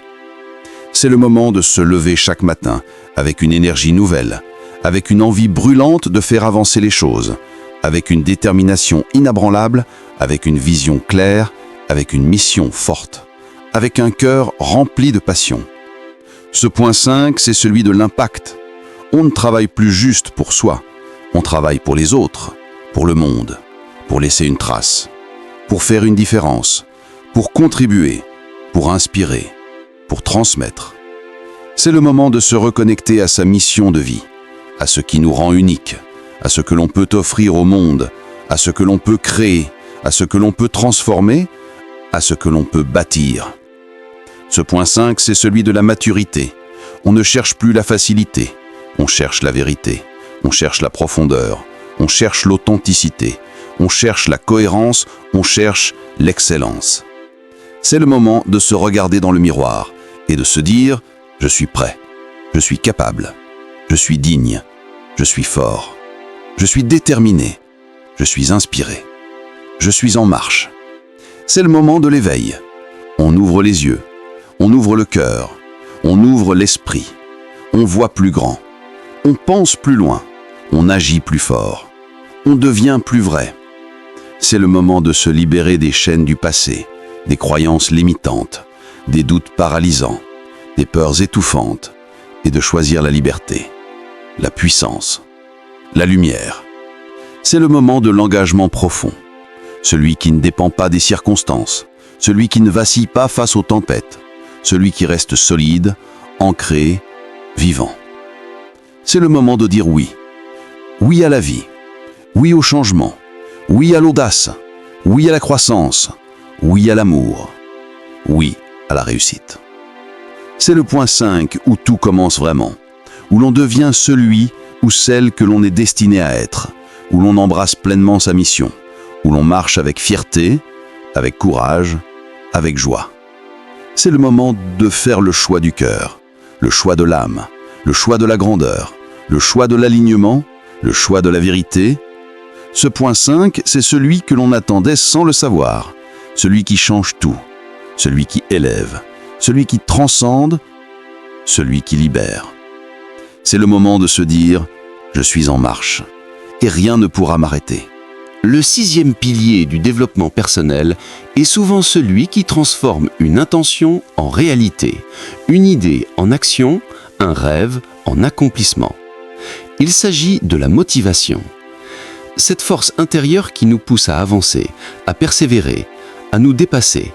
C'est le moment de se lever chaque matin avec une énergie nouvelle, avec une envie brûlante de faire avancer les choses, avec une détermination inébranlable, avec une vision claire, avec une mission forte, avec un cœur rempli de passion. Ce point 5, c'est celui de l'impact. On ne travaille plus juste pour soi, on travaille pour les autres, pour le monde, pour laisser une trace, pour faire une différence, pour contribuer, pour inspirer, pour transmettre. C'est le moment de se reconnecter à sa mission de vie, à ce qui nous rend unique, à ce que l'on peut offrir au monde, à ce que l'on peut créer, à ce que l'on peut transformer, à ce que l'on peut bâtir. Ce point 5, c'est celui de la maturité. On ne cherche plus la facilité, on cherche la vérité, on cherche la profondeur, on cherche l'authenticité, on cherche la cohérence, on cherche l'excellence. C'est le moment de se regarder dans le miroir et de se dire « Je suis prêt, je suis capable, je suis digne, je suis fort, je suis déterminé, je suis inspiré, je suis en marche ». C'est le moment de l'éveil. On ouvre les yeux, on ouvre le cœur, on ouvre l'esprit, on voit plus grand, on pense plus loin, on agit plus fort, on devient plus vrai. C'est le moment de se libérer des chaînes du passé, des croyances limitantes, des doutes paralysants, des peurs étouffantes, et de choisir la liberté, la puissance, la lumière. C'est le moment de l'engagement profond, celui qui ne dépend pas des circonstances, celui qui ne vacille pas face aux tempêtes, celui qui reste solide, ancré, vivant. C'est le moment de dire oui. Oui à la vie, oui au changement, oui à l'audace, oui à la croissance, oui à l'amour, oui à la réussite. C'est le point 5 où tout commence vraiment, où l'on devient celui ou celle que l'on est destiné à être, où l'on embrasse pleinement sa mission, où l'on marche avec fierté, avec courage, avec joie. C'est le moment de faire le choix du cœur, le choix de l'âme, le choix de la grandeur, le choix de l'alignement, le choix de la vérité. Ce point 5, c'est celui que l'on attendait sans le savoir, celui qui change tout, celui qui élève, celui qui transcende, celui qui libère. C'est le moment de se dire « Je suis en marche et rien ne pourra m'arrêter ». Le 6e pilier du développement personnel est souvent celui qui transforme une intention en réalité, une idée en action, un rêve en accomplissement. Il s'agit de la motivation. Cette force intérieure qui nous pousse à avancer, à persévérer, à nous dépasser.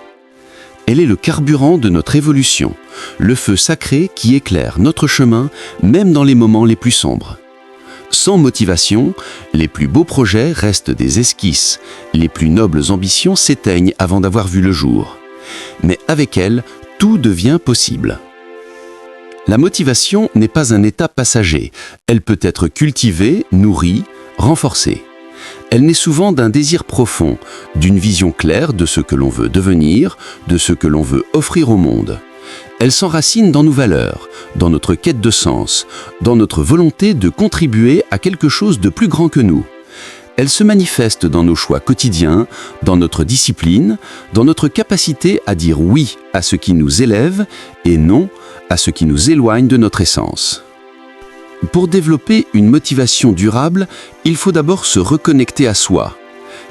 Elle est le carburant de notre évolution, le feu sacré qui éclaire notre chemin même dans les moments les plus sombres. Sans motivation, les plus beaux projets restent des esquisses, les plus nobles ambitions s'éteignent avant d'avoir vu le jour. Mais avec elle, tout devient possible. La motivation n'est pas un état passager, elle peut être cultivée, nourrie, renforcée. Elle naît souvent d'un désir profond, d'une vision claire de ce que l'on veut devenir, de ce que l'on veut offrir au monde. Elle s'enracine dans nos valeurs, dans notre quête de sens, dans notre volonté de contribuer à quelque chose de plus grand que nous. Elle se manifeste dans nos choix quotidiens, dans notre discipline, dans notre capacité à dire oui à ce qui nous élève et non à ce qui nous éloigne de notre essence. Pour développer une motivation durable, il faut d'abord se reconnecter à soi.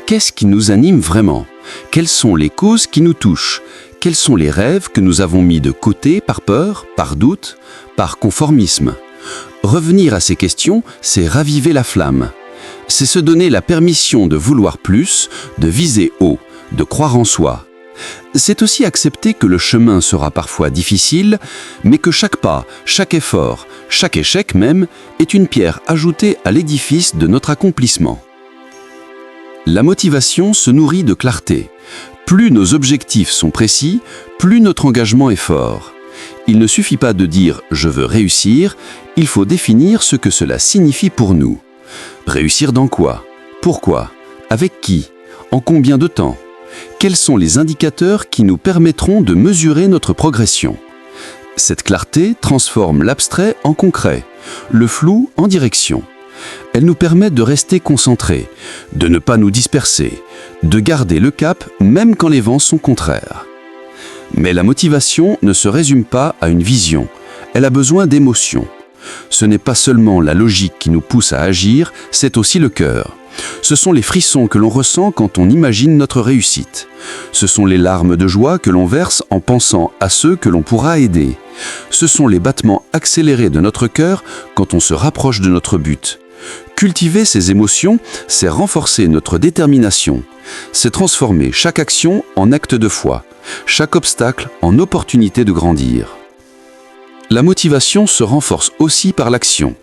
Qu'est-ce qui nous anime vraiment? Quelles sont les causes qui nous touchent? Quels sont les rêves que nous avons mis de côté par peur, par doute, par conformisme? Revenir à ces questions, c'est raviver la flamme. C'est se donner la permission de vouloir plus, de viser haut, de croire en soi. C'est aussi accepter que le chemin sera parfois difficile, mais que chaque pas, chaque effort, chaque échec même, est une pierre ajoutée à l'édifice de notre accomplissement. La motivation se nourrit de clarté. Plus nos objectifs sont précis, plus notre engagement est fort. Il ne suffit pas de dire « je veux réussir », il faut définir ce que cela signifie pour nous. Réussir dans quoi? Pourquoi? Avec qui? En combien de temps? Quels sont les indicateurs qui nous permettront de mesurer notre progression? Cette clarté transforme l'abstrait en concret, le flou en direction. Elle nous permet de rester concentrés, de ne pas nous disperser, de garder le cap même quand les vents sont contraires. Mais la motivation ne se résume pas à une vision, elle a besoin d'émotions. Ce n'est pas seulement la logique qui nous pousse à agir, c'est aussi le cœur. Ce sont les frissons que l'on ressent quand on imagine notre réussite. Ce sont les larmes de joie que l'on verse en pensant à ceux que l'on pourra aider. Ce sont les battements accélérés de notre cœur quand on se rapproche de notre but. Cultiver ces émotions, c'est renforcer notre détermination. C'est transformer chaque action en acte de foi, chaque obstacle en opportunité de grandir. La motivation se renforce aussi par l'action.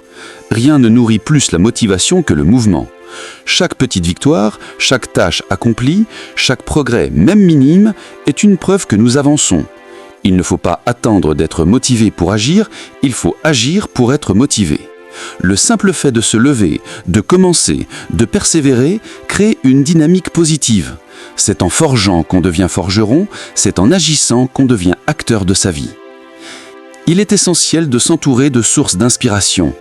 Rien ne nourrit plus la motivation que le mouvement. Chaque petite victoire, chaque tâche accomplie, chaque progrès, même minime, est une preuve que nous avançons. Il ne faut pas attendre d'être motivé pour agir, il faut agir pour être motivé. Le simple fait de se lever, de commencer, de persévérer, crée une dynamique positive. C'est en forgeant qu'on devient forgeron, c'est en agissant qu'on devient acteur de sa vie. Il est essentiel de s'entourer de sources d'inspiration.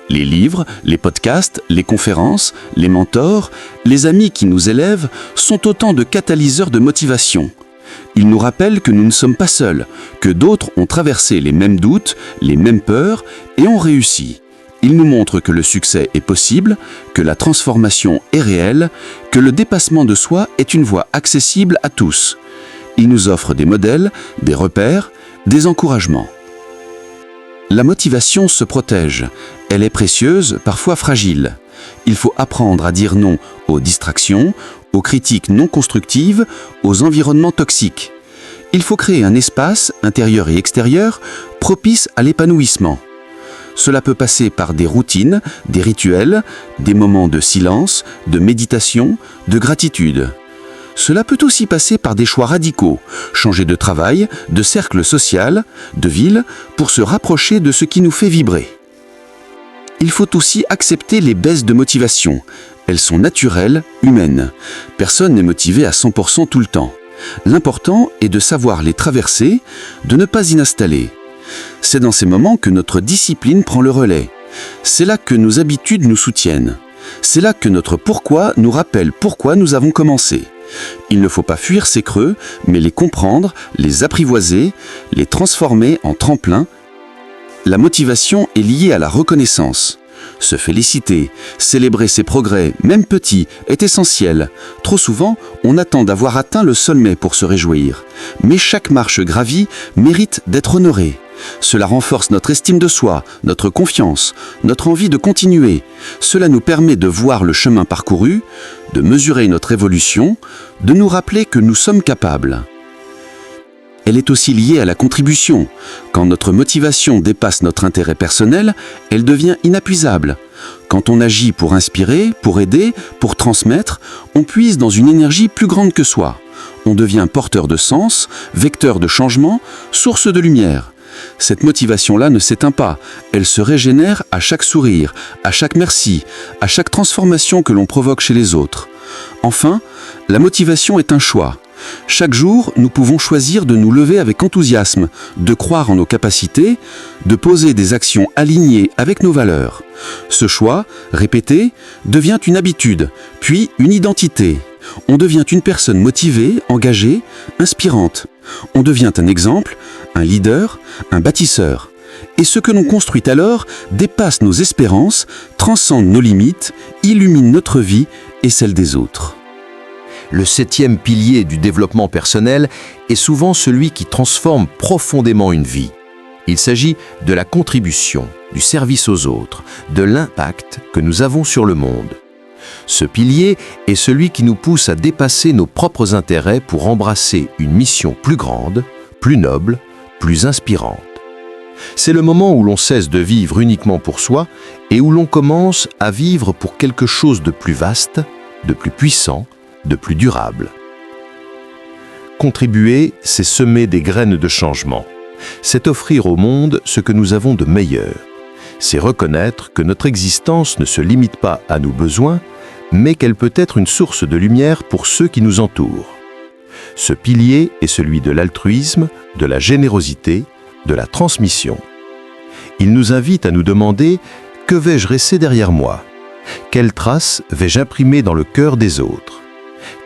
Les livres, les podcasts, les conférences, les mentors, les amis qui nous élèvent sont autant de catalyseurs de motivation. Ils nous rappellent que nous ne sommes pas seuls, que d'autres ont traversé les mêmes doutes, les mêmes peurs et ont réussi. Ils nous montrent que le succès est possible, que la transformation est réelle, que le dépassement de soi est une voie accessible à tous. Ils nous offrent des modèles, des repères, des encouragements. La motivation se protège. Elle est précieuse, parfois fragile. Il faut apprendre à dire non aux distractions, aux critiques non constructives, aux environnements toxiques. Il faut créer un espace, intérieur et extérieur, propice à l'épanouissement. Cela peut passer par des routines, des rituels, des moments de silence, de méditation, de gratitude. Cela peut aussi passer par des choix radicaux, changer de travail, de cercle social, de ville, pour se rapprocher de ce qui nous fait vibrer. Il faut aussi accepter les baisses de motivation. Elles sont naturelles, humaines. Personne n'est motivé à 100% tout le temps. L'important est de savoir les traverser, de ne pas y installer. C'est dans ces moments que notre discipline prend le relais. C'est là que nos habitudes nous soutiennent. C'est là que notre pourquoi nous rappelle pourquoi nous avons commencé. Il ne faut pas fuir ces creux, mais les comprendre, les apprivoiser, les transformer en tremplin. La motivation est liée à la reconnaissance. Se féliciter, célébrer ses progrès, même petits, est essentiel. Trop souvent, on attend d'avoir atteint le sommet pour se réjouir. Mais chaque marche gravie mérite d'être honorée. Cela renforce notre estime de soi, notre confiance, notre envie de continuer. Cela nous permet de voir le chemin parcouru, de mesurer notre évolution, de nous rappeler que nous sommes capables. Elle est aussi liée à la contribution. Quand notre motivation dépasse notre intérêt personnel, elle devient inépuisable. Quand on agit pour inspirer, pour aider, pour transmettre, on puise dans une énergie plus grande que soi. On devient porteur de sens, vecteur de changement, source de lumière. Cette motivation-là ne s'éteint pas, elle se régénère à chaque sourire, à chaque merci, à chaque transformation que l'on provoque chez les autres. Enfin, la motivation est un choix. Chaque jour, nous pouvons choisir de nous lever avec enthousiasme, de croire en nos capacités, de poser des actions alignées avec nos valeurs. Ce choix, répété, devient une habitude, puis une identité. On devient une personne motivée, engagée, inspirante. On devient un exemple, un leader, un bâtisseur. Et ce que l'on construit alors dépasse nos espérances, transcende nos limites, illumine notre vie et celle des autres. Le 7e pilier du développement personnel est souvent celui qui transforme profondément une vie. Il s'agit de la contribution, du service aux autres, de l'impact que nous avons sur le monde. Ce pilier est celui qui nous pousse à dépasser nos propres intérêts pour embrasser une mission plus grande, plus noble, plus inspirante. C'est le moment où l'on cesse de vivre uniquement pour soi et où l'on commence à vivre pour quelque chose de plus vaste, de plus puissant, de plus durable. Contribuer, c'est semer des graines de changement. C'est offrir au monde ce que nous avons de meilleur. C'est reconnaître que notre existence ne se limite pas à nos besoins, mais qu'elle peut être une source de lumière pour ceux qui nous entourent. Ce pilier est celui de l'altruisme, de la générosité, de la transmission. Il nous invite à nous demander « Que vais-je laisser derrière moi ? Quelles traces vais-je imprimer dans le cœur des autres ?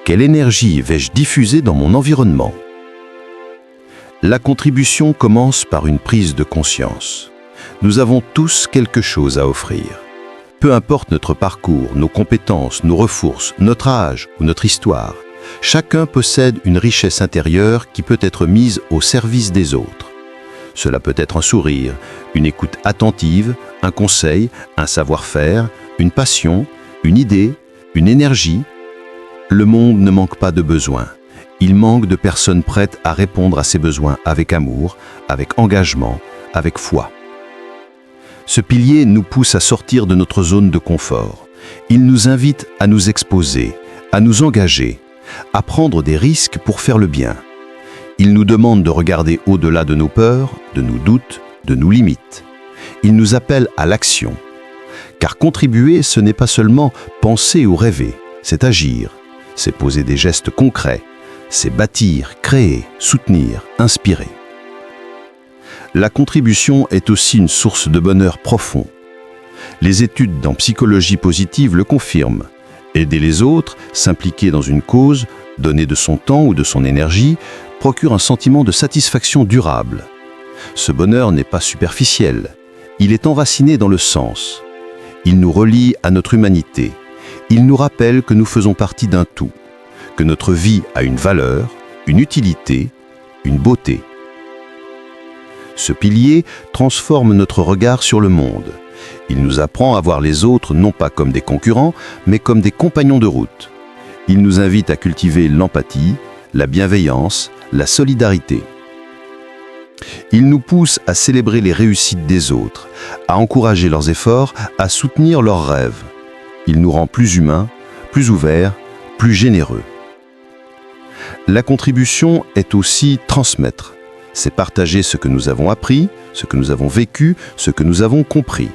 Quelle énergie vais-je diffuser dans mon environnement ?» La contribution commence par une prise de conscience. Nous avons tous quelque chose à offrir. Peu importe notre parcours, nos compétences, nos ressources, notre âge ou notre histoire, chacun possède une richesse intérieure qui peut être mise au service des autres. Cela peut être un sourire, une écoute attentive, un conseil, un savoir-faire, une passion, une idée, une énergie. Le monde ne manque pas de besoins. Il manque de personnes prêtes à répondre à ces besoins avec amour, avec engagement, avec foi. Ce pilier nous pousse à sortir de notre zone de confort. Il nous invite à nous exposer, à nous engager, à prendre des risques pour faire le bien. Il nous demande de regarder au-delà de nos peurs, de nos doutes, de nos limites. Il nous appelle à l'action. Car contribuer, ce n'est pas seulement penser ou rêver, c'est agir, c'est poser des gestes concrets, c'est bâtir, créer, soutenir, inspirer. La contribution est aussi une source de bonheur profond. Les études en psychologie positive le confirment. Aider les autres, s'impliquer dans une cause, donner de son temps ou de son énergie, procure un sentiment de satisfaction durable. Ce bonheur n'est pas superficiel, il est enraciné dans le sens. Il nous relie à notre humanité. Il nous rappelle que nous faisons partie d'un tout, que notre vie a une valeur, une utilité, une beauté. Ce pilier transforme notre regard sur le monde. Il nous apprend à voir les autres non pas comme des concurrents, mais comme des compagnons de route. Il nous invite à cultiver l'empathie, la bienveillance, la solidarité. Il nous pousse à célébrer les réussites des autres, à encourager leurs efforts, à soutenir leurs rêves. Il nous rend plus humains, plus ouverts, plus généreux. La contribution est aussi transmettre. C'est partager ce que nous avons appris, ce que nous avons vécu, ce que nous avons compris.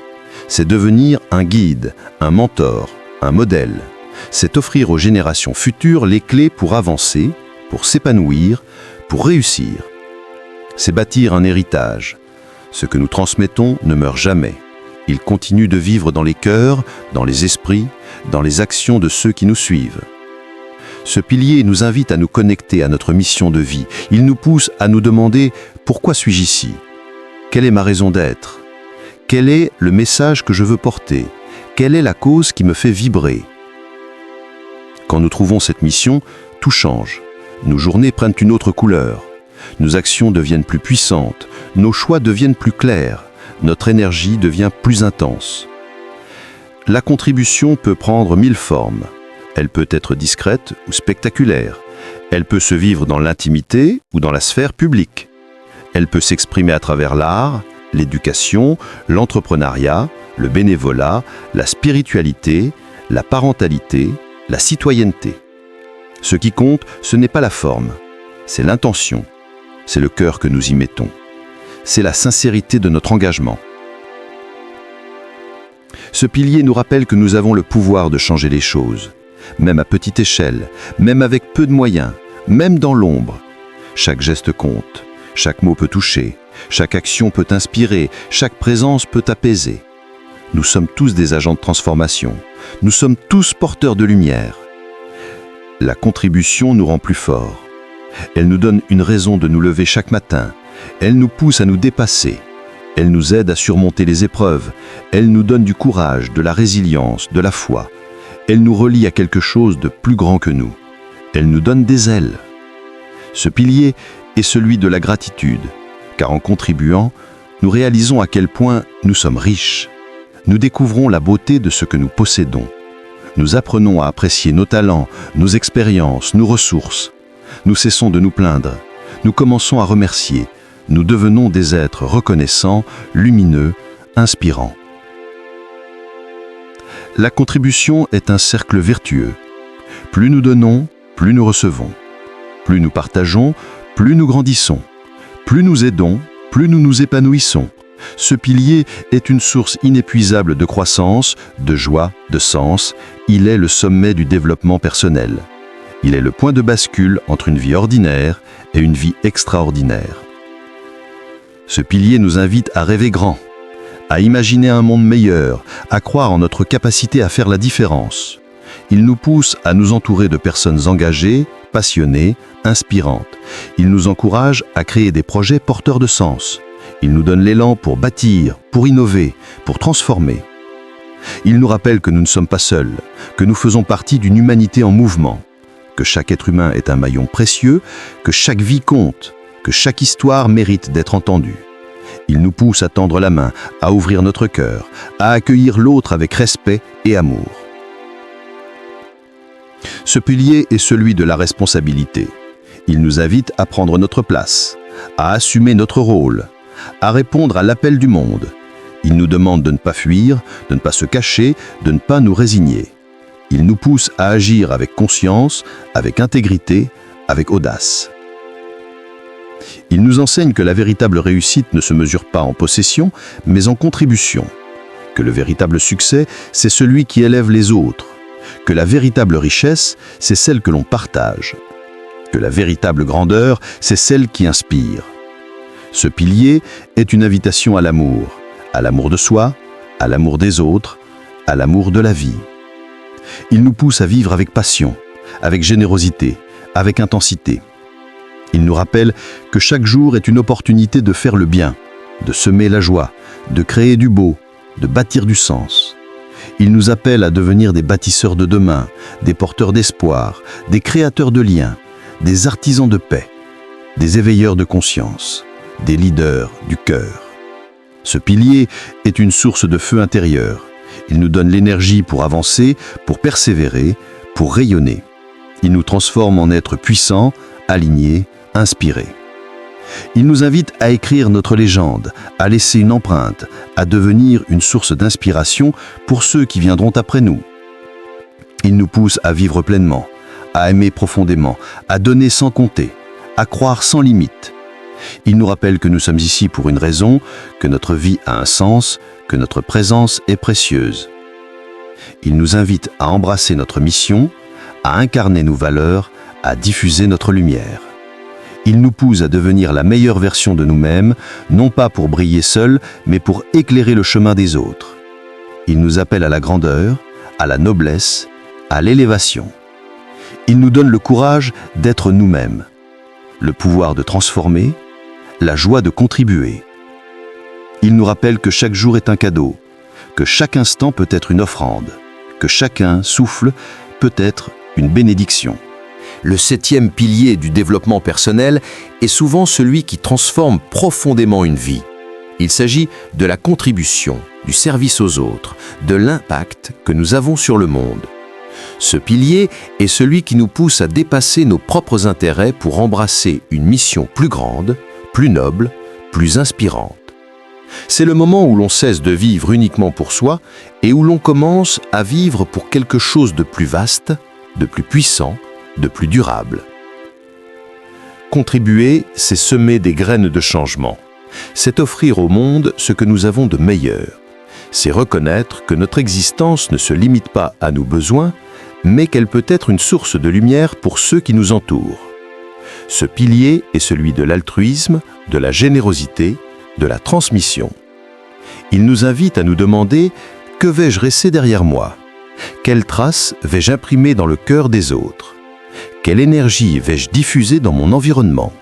C'est devenir un guide, un mentor, un modèle. C'est offrir aux générations futures les clés pour avancer, pour s'épanouir, pour réussir. C'est bâtir un héritage. Ce que nous transmettons ne meurt jamais. Il continue de vivre dans les cœurs, dans les esprits, dans les actions de ceux qui nous suivent. Ce pilier nous invite à nous connecter à notre mission de vie. Il nous pousse à nous demander « Pourquoi suis-je ici ? Quelle est ma raison d'être ? Quel est le message que je veux porter ? Quelle est la cause qui me fait vibrer ?» Quand nous trouvons cette mission, tout change. Nos journées prennent une autre couleur. Nos actions deviennent plus puissantes. Nos choix deviennent plus clairs. Notre énergie devient plus intense. La contribution peut prendre 1000 formes. Elle peut être discrète ou spectaculaire. Elle peut se vivre dans l'intimité ou dans la sphère publique. Elle peut s'exprimer à travers l'art, l'éducation, l'entrepreneuriat, le bénévolat, la spiritualité, la parentalité, la citoyenneté. Ce qui compte, ce n'est pas la forme, c'est l'intention, c'est le cœur que nous y mettons. C'est la sincérité de notre engagement. Ce pilier nous rappelle que nous avons le pouvoir de changer les choses. Même à petite échelle, même avec peu de moyens, même dans l'ombre. Chaque geste compte, chaque mot peut toucher, chaque action peut inspirer, chaque présence peut apaiser. Nous sommes tous des agents de transformation, nous sommes tous porteurs de lumière. La contribution nous rend plus forts. Elle nous donne une raison de nous lever chaque matin, elle nous pousse à nous dépasser, elle nous aide à surmonter les épreuves, elle nous donne du courage, de la résilience, de la foi. Elle nous relie à quelque chose de plus grand que nous. Elle nous donne des ailes. Ce pilier est celui de la gratitude, car en contribuant, nous réalisons à quel point nous sommes riches. Nous découvrons la beauté de ce que nous possédons. Nous apprenons à apprécier nos talents, nos expériences, nos ressources. Nous cessons de nous plaindre. Nous commençons à remercier. Nous devenons des êtres reconnaissants, lumineux, inspirants. La contribution est un cercle vertueux. Plus nous donnons, plus nous recevons. Plus nous partageons, plus nous grandissons. Plus nous aidons, plus nous nous épanouissons. Ce pilier est une source inépuisable de croissance, de joie, de sens. Il est le sommet du développement personnel. Il est le point de bascule entre une vie ordinaire et une vie extraordinaire. Ce pilier nous invite à rêver grand, à imaginer un monde meilleur, à croire en notre capacité à faire la différence. Il nous pousse à nous entourer de personnes engagées, passionnées, inspirantes. Il nous encourage à créer des projets porteurs de sens. Il nous donne l'élan pour bâtir, pour innover, pour transformer. Il nous rappelle que nous ne sommes pas seuls, que nous faisons partie d'une humanité en mouvement, que chaque être humain est un maillon précieux, que chaque vie compte, que chaque histoire mérite d'être entendue. Il nous pousse à tendre la main, à ouvrir notre cœur, à accueillir l'autre avec respect et amour. Ce pilier est celui de la responsabilité. Il nous invite à prendre notre place, à assumer notre rôle, à répondre à l'appel du monde. Il nous demande de ne pas fuir, de ne pas se cacher, de ne pas nous résigner. Il nous pousse à agir avec conscience, avec intégrité, avec audace. Il nous enseigne que la véritable réussite ne se mesure pas en possession, mais en contribution. Que le véritable succès, c'est celui qui élève les autres. Que la véritable richesse, c'est celle que l'on partage. Que la véritable grandeur, c'est celle qui inspire. Ce pilier est une invitation à l'amour de soi, à l'amour des autres, à l'amour de la vie. Il nous pousse à vivre avec passion, avec générosité, avec intensité. Il nous rappelle que chaque jour est une opportunité de faire le bien, de semer la joie, de créer du beau, de bâtir du sens. Il nous appelle à devenir des bâtisseurs de demain, des porteurs d'espoir, des créateurs de liens, des artisans de paix, des éveilleurs de conscience, des leaders du cœur. Ce pilier est une source de feu intérieur. Il nous donne l'énergie pour avancer, pour persévérer, pour rayonner. Il nous transforme en êtres puissants, alignés, inspirés. Il nous invite à écrire notre légende, à laisser une empreinte, à devenir une source d'inspiration pour ceux qui viendront après nous. Il nous pousse à vivre pleinement, à aimer profondément, à donner sans compter, à croire sans limite. Il nous rappelle que nous sommes ici pour une raison, que notre vie a un sens, que notre présence est précieuse. Il nous invite à embrasser notre mission, à incarner nos valeurs, à diffuser notre lumière. Il nous pousse à devenir la meilleure version de nous-mêmes, non pas pour briller seuls, mais pour éclairer le chemin des autres. Il nous appelle à la grandeur, à la noblesse, à l'élévation. Il nous donne le courage d'être nous-mêmes, le pouvoir de transformer, la joie de contribuer. Il nous rappelle que chaque jour est un cadeau, que chaque instant peut être une offrande, que chacun souffle peut être une bénédiction. Le 7e pilier du développement personnel est souvent celui qui transforme profondément une vie. Il s'agit de la contribution, du service aux autres, de l'impact que nous avons sur le monde. Ce pilier est celui qui nous pousse à dépasser nos propres intérêts pour embrasser une mission plus grande, plus noble, plus inspirante. C'est le moment où l'on cesse de vivre uniquement pour soi et où l'on commence à vivre pour quelque chose de plus vaste, de plus puissant, de plus durable. Contribuer, c'est semer des graines de changement. C'est offrir au monde ce que nous avons de meilleur. C'est reconnaître que notre existence ne se limite pas à nos besoins, mais qu'elle peut être une source de lumière pour ceux qui nous entourent. Ce pilier est celui de l'altruisme, de la générosité, de la transmission. Il nous invite à nous demander « Que vais-je laisser derrière moi ? Quelle trace vais-je imprimer dans le cœur des autres ? Quelle énergie vais-je diffuser dans mon environnement ?»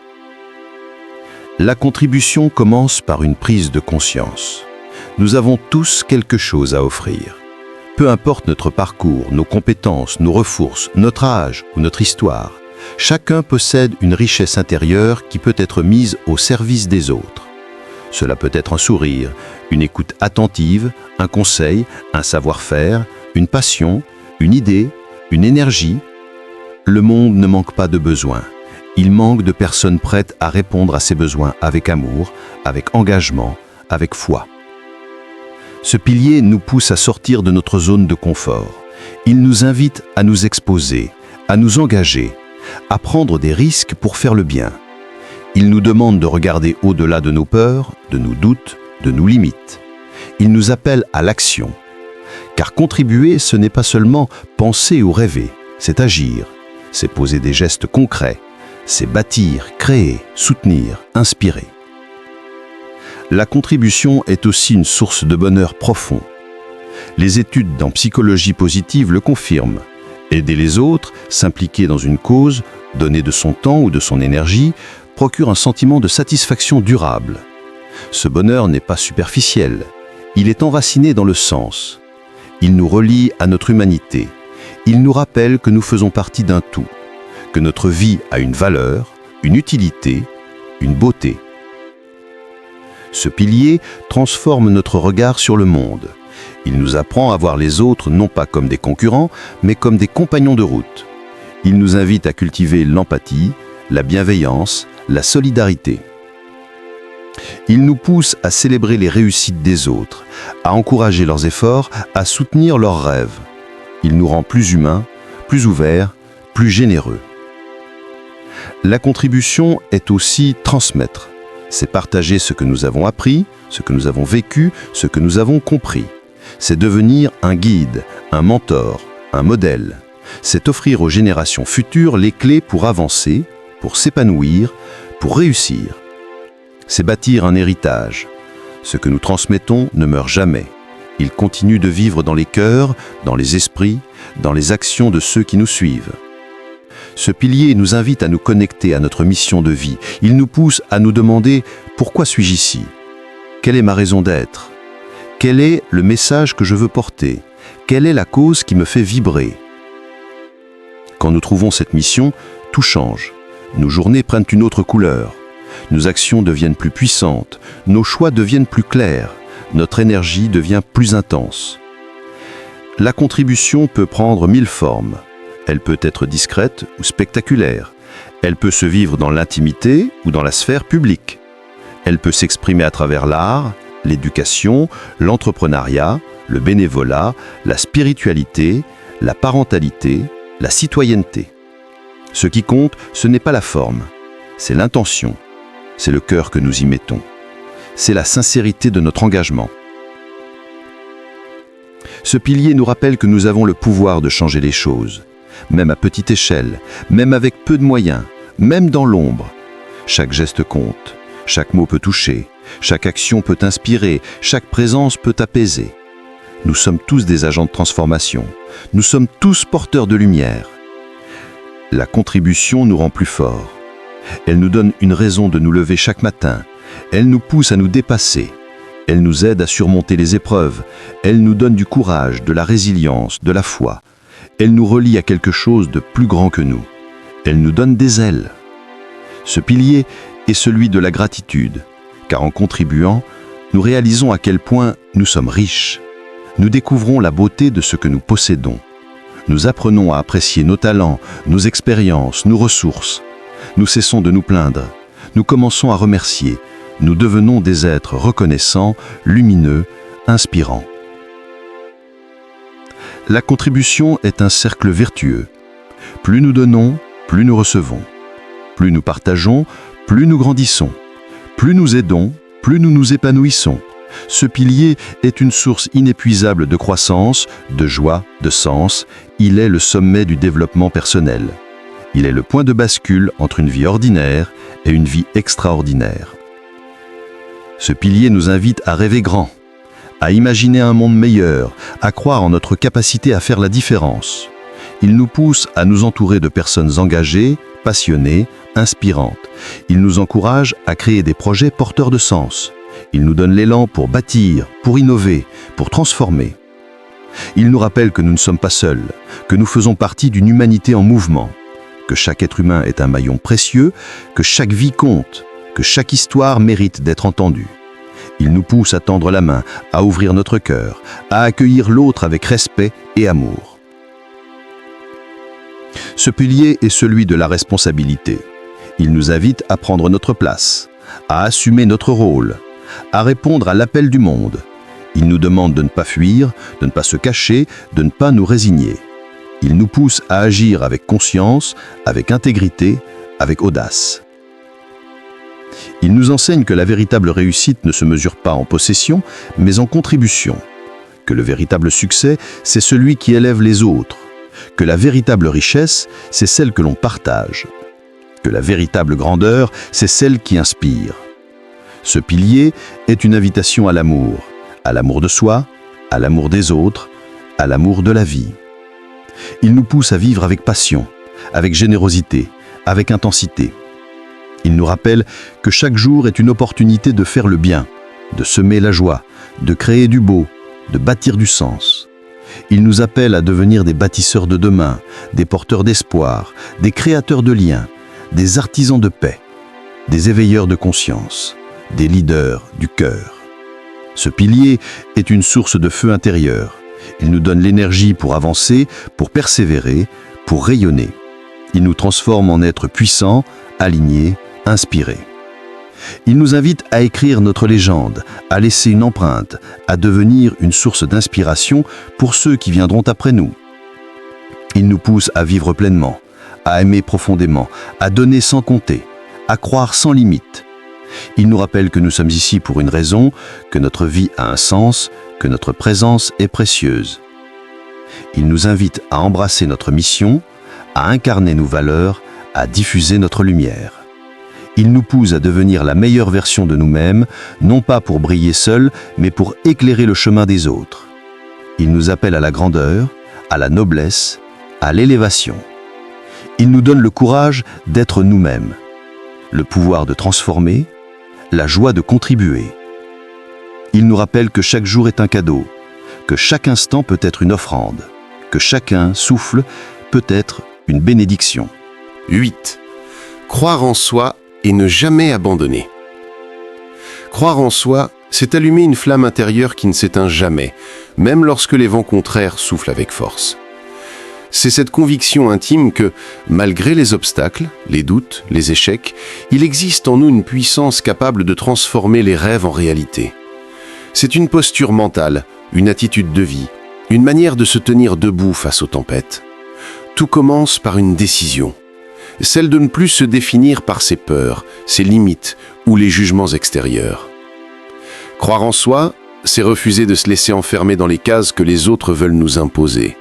La contribution commence par une prise de conscience. Nous avons tous quelque chose à offrir. Peu importe notre parcours, nos compétences, nos ressources, notre âge ou notre histoire, chacun possède une richesse intérieure qui peut être mise au service des autres. Cela peut être un sourire, une écoute attentive, un conseil, un savoir-faire, une passion, une idée, une énergie. Le monde ne manque pas de besoins. Il manque de personnes prêtes à répondre à ces besoins avec amour, avec engagement, avec foi. Ce pilier nous pousse à sortir de notre zone de confort. Il nous invite à nous exposer, à nous engager, à prendre des risques pour faire le bien. Il nous demande de regarder au-delà de nos peurs, de nos doutes, de nos limites. Il nous appelle à l'action. Car contribuer, ce n'est pas seulement penser ou rêver, c'est agir. c'est poser des gestes concrets, c'est bâtir, créer, soutenir, inspirer. La contribution est aussi une source de bonheur profond. Les études en psychologie positive le confirment. Aider les autres, s'impliquer dans une cause, donner de son temps ou de son énergie, procure un sentiment de satisfaction durable. Ce bonheur n'est pas superficiel, il est enraciné dans le sens. Il nous relie à notre humanité. Il nous rappelle que nous faisons partie d'un tout, que notre vie a une valeur, une utilité, une beauté. Ce pilier transforme notre regard sur le monde. Il nous apprend à voir les autres non pas comme des concurrents, mais comme des compagnons de route. Il nous invite à cultiver l'empathie, la bienveillance, la solidarité. Il nous pousse à célébrer les réussites des autres, à encourager leurs efforts, à soutenir leurs rêves. Il nous rend plus humains, plus ouverts, plus généreux. La contribution est aussi transmettre. C'est partager ce que nous avons appris, ce que nous avons vécu, ce que nous avons compris. C'est devenir un guide, un mentor, un modèle. C'est offrir aux générations futures les clés pour avancer, pour s'épanouir, pour réussir. C'est bâtir un héritage. Ce que nous transmettons ne meurt jamais. Il continue de vivre dans les cœurs, dans les esprits, dans les actions de ceux qui nous suivent. Ce pilier nous invite à nous connecter à notre mission de vie. Il nous pousse à nous demander « Pourquoi suis-je ici ? Quelle est ma raison d'être ? Quel est le message que je veux porter ? Quelle est la cause qui me fait vibrer ?» Quand nous trouvons cette mission, tout change. Nos journées prennent une autre couleur. Nos actions deviennent plus puissantes. Nos choix deviennent plus clairs. Notre énergie devient plus intense. La contribution peut prendre 1000 formes. Elle peut être discrète ou spectaculaire. Elle peut se vivre dans l'intimité ou dans la sphère publique. Elle peut s'exprimer à travers l'art, l'éducation, l'entrepreneuriat, le bénévolat, la spiritualité, la parentalité, la citoyenneté. Ce qui compte, ce n'est pas la forme, c'est l'intention, c'est le cœur que nous y mettons. C'est la sincérité de notre engagement. Ce pilier nous rappelle que nous avons le pouvoir de changer les choses, même à petite échelle, même avec peu de moyens, même dans l'ombre. Chaque geste compte, chaque mot peut toucher, chaque action peut inspirer, chaque présence peut apaiser. Nous sommes tous des agents de transformation, nous sommes tous porteurs de lumière. La contribution nous rend plus forts. Elle nous donne une raison de nous lever chaque matin. Elle nous pousse à nous dépasser. Elle nous aide à surmonter les épreuves. Elle nous donne du courage, de la résilience, de la foi. Elle nous relie à quelque chose de plus grand que nous. Elle nous donne des ailes. Ce pilier est celui de la gratitude, car en contribuant, nous réalisons à quel point nous sommes riches. Nous découvrons la beauté de ce que nous possédons. Nous apprenons à apprécier nos talents, nos expériences, nos ressources. Nous cessons de nous plaindre. Nous commençons à remercier. Nous devenons des êtres reconnaissants, lumineux, inspirants. La contribution est un cercle vertueux. Plus nous donnons, plus nous recevons. Plus nous partageons, plus nous grandissons. Plus nous aidons, plus nous nous épanouissons. Ce pilier est une source inépuisable de croissance, de joie, de sens. Il est le sommet du développement personnel. Il est le point de bascule entre une vie ordinaire et une vie extraordinaire. Ce pilier nous invite à rêver grand, à imaginer un monde meilleur, à croire en notre capacité à faire la différence. Il nous pousse à nous entourer de personnes engagées, passionnées, inspirantes. Il nous encourage à créer des projets porteurs de sens. Il nous donne l'élan pour bâtir, pour innover, pour transformer. Il nous rappelle que nous ne sommes pas seuls, que nous faisons partie d'une humanité en mouvement, que chaque être humain est un maillon précieux, que chaque vie compte, que chaque histoire mérite d'être entendue. Il nous pousse à tendre la main, à ouvrir notre cœur, à accueillir l'autre avec respect et amour. Ce pilier est celui de la responsabilité. Il nous invite à prendre notre place, à assumer notre rôle, à répondre à l'appel du monde. Il nous demande de ne pas fuir, de ne pas se cacher, de ne pas nous résigner. Il nous pousse à agir avec conscience, avec intégrité, avec audace. Il nous enseigne que la véritable réussite ne se mesure pas en possession, mais en contribution. Que le véritable succès, c'est celui qui élève les autres, que la véritable richesse, c'est celle que l'on partage, que la véritable grandeur, c'est celle qui inspire. Ce pilier est une invitation à l'amour de soi, à l'amour des autres, à l'amour de la vie. Il nous pousse à vivre avec passion, avec générosité, avec intensité. Il nous rappelle que chaque jour est une opportunité de faire le bien, de semer la joie, de créer du beau, de bâtir du sens. Il nous appelle à devenir des bâtisseurs de demain, des porteurs d'espoir, des créateurs de liens, des artisans de paix, des éveilleurs de conscience, des leaders du cœur. Ce pilier est une source de feu intérieur. Il nous donne l'énergie pour avancer, pour persévérer, pour rayonner. Il nous transforme en êtres puissants, alignés, inspirés. Il nous invite à écrire notre légende, à laisser une empreinte, à devenir une source d'inspiration pour ceux qui viendront après nous. Il nous pousse à vivre pleinement, à aimer profondément, à donner sans compter, à croire sans limite. Il nous rappelle que nous sommes ici pour une raison, que notre vie a un sens, que notre présence est précieuse. Il nous invite à embrasser notre mission, à incarner nos valeurs, à diffuser notre lumière. Il nous pousse à devenir la meilleure version de nous-mêmes, non pas pour briller seuls, mais pour éclairer le chemin des autres. Il nous appelle à la grandeur, à la noblesse, à l'élévation. Il nous donne le courage d'être nous-mêmes, le pouvoir de transformer, la joie de contribuer. Il nous rappelle que chaque jour est un cadeau, que chaque instant peut être une offrande, que chacun souffle peut être une bénédiction. 8. Croire en soi et ne jamais abandonner. Croire en soi, c'est allumer une flamme intérieure qui ne s'éteint jamais, même lorsque les vents contraires soufflent avec force. C'est cette conviction intime que, malgré les obstacles, les doutes, les échecs, il existe en nous une puissance capable de transformer les rêves en réalité. C'est une posture mentale, une attitude de vie, une manière de se tenir debout face aux tempêtes. Tout commence par une décision, celle de ne plus se définir par ses peurs, ses limites ou les jugements extérieurs. Croire en soi, c'est refuser de se laisser enfermer dans les cases que les autres veulent nous imposer.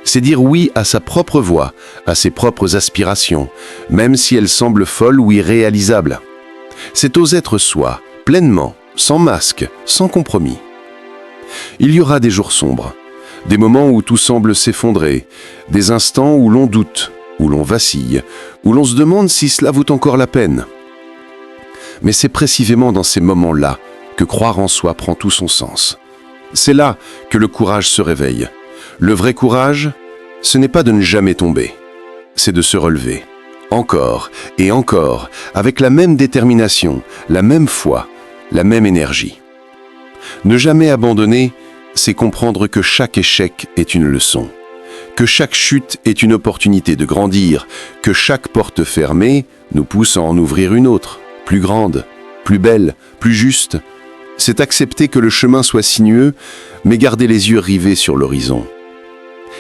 C'est dire oui à sa propre voix, à ses propres aspirations, même si elles semblent folles ou irréalisables. C'est oser être soi, pleinement, sans masque, sans compromis. Il y aura des jours sombres, des moments où tout semble s'effondrer, des instants où l'on doute, où l'on vacille, où l'on se demande si cela vaut encore la peine. Mais c'est précisément dans ces moments-là que croire en soi prend tout son sens. C'est là que le courage se réveille. Le vrai courage, ce n'est pas de ne jamais tomber, c'est de se relever, encore et encore, avec la même détermination, la même foi, la même énergie. Ne jamais abandonner, c'est comprendre que chaque échec est une leçon, que chaque chute est une opportunité de grandir, que chaque porte fermée nous pousse à en ouvrir une autre, plus grande, plus belle, plus juste. C'est accepter que le chemin soit sinueux, mais garder les yeux rivés sur l'horizon.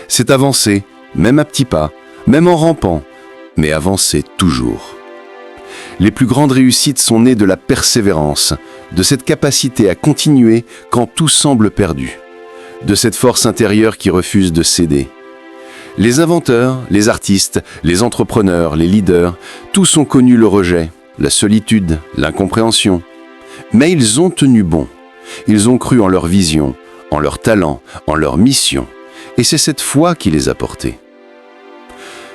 C'est avancer, même à petits pas, même en rampant, mais avancer toujours. Les plus grandes réussites sont nées de la persévérance, de cette capacité à continuer quand tout semble perdu, de cette force intérieure qui refuse de céder. Les inventeurs, les artistes, les entrepreneurs, les leaders, tous ont connu le rejet, la solitude, l'incompréhension. Mais ils ont tenu bon. Ils ont cru en leur vision, en leur talent, en leur mission. Et c'est cette foi qui les a portés.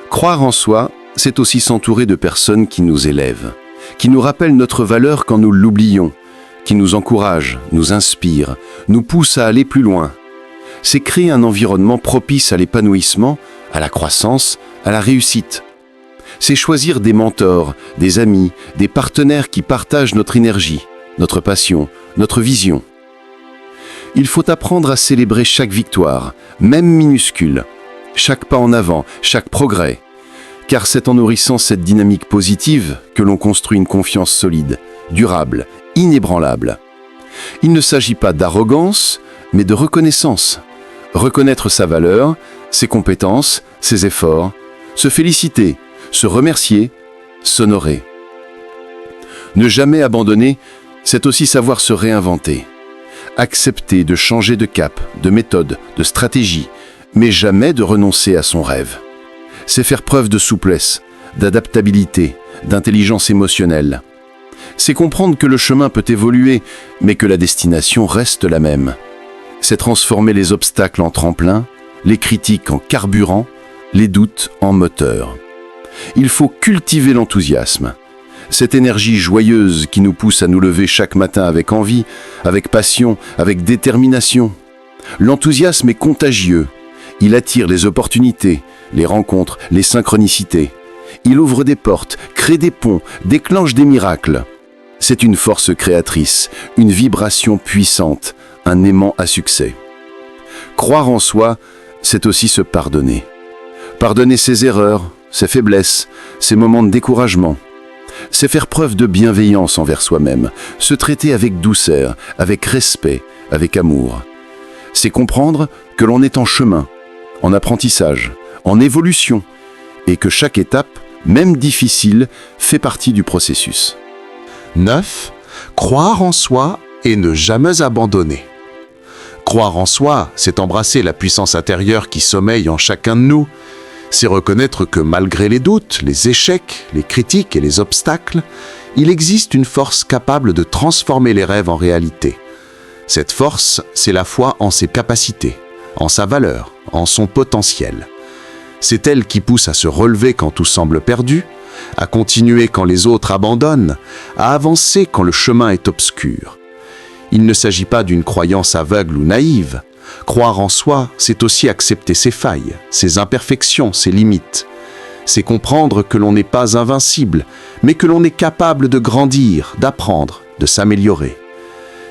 Croire en soi, c'est aussi s'entourer de personnes qui nous élèvent, qui nous rappellent notre valeur quand nous l'oublions, qui nous encouragent, nous inspirent, nous poussent à aller plus loin. C'est créer un environnement propice à l'épanouissement, à la croissance, à la réussite. C'est choisir des mentors, des amis, des partenaires qui partagent notre énergie, notre passion, notre vision. Il faut apprendre à célébrer chaque victoire, même minuscule, chaque pas en avant, chaque progrès, car c'est en nourrissant cette dynamique positive que l'on construit une confiance solide, durable, inébranlable. Il ne s'agit pas d'arrogance, mais de reconnaissance. Reconnaître sa valeur, ses compétences, ses efforts, se féliciter, se remercier, s'honorer. Ne jamais abandonner, c'est aussi savoir se réinventer. Accepter de changer de cap, de méthode, de stratégie, mais jamais de renoncer à son rêve. C'est faire preuve de souplesse, d'adaptabilité, d'intelligence émotionnelle. C'est comprendre que le chemin peut évoluer, mais que la destination reste la même. C'est transformer les obstacles en tremplin, les critiques en carburant, les doutes en moteur. Il faut cultiver l'enthousiasme. Cette énergie joyeuse qui nous pousse à nous lever chaque matin avec envie, avec passion, avec détermination. L'enthousiasme est contagieux. Il attire les opportunités, les rencontres, les synchronicités. Il ouvre des portes, crée des ponts, déclenche des miracles. C'est une force créatrice, une vibration puissante, un aimant à succès. Croire en soi, c'est aussi se pardonner. Pardonner ses erreurs, ses faiblesses, ses moments de découragement. C'est faire preuve de bienveillance envers soi-même, se traiter avec douceur, avec respect, avec amour. C'est comprendre que l'on est en chemin, en apprentissage, en évolution, et que chaque étape, même difficile, fait partie du processus. 9. Croire en soi et ne jamais abandonner. Croire en soi, c'est embrasser la puissance intérieure qui sommeille en chacun de nous. C'est reconnaître que malgré les doutes, les échecs, les critiques et les obstacles, il existe une force capable de transformer les rêves en réalité. Cette force, c'est la foi en ses capacités, en sa valeur, en son potentiel. C'est elle qui pousse à se relever quand tout semble perdu, à continuer quand les autres abandonnent, à avancer quand le chemin est obscur. Il ne s'agit pas d'une croyance aveugle ou naïve. Croire en soi, c'est aussi accepter ses failles, ses imperfections, ses limites. C'est comprendre que l'on n'est pas invincible, mais que l'on est capable de grandir, d'apprendre, de s'améliorer.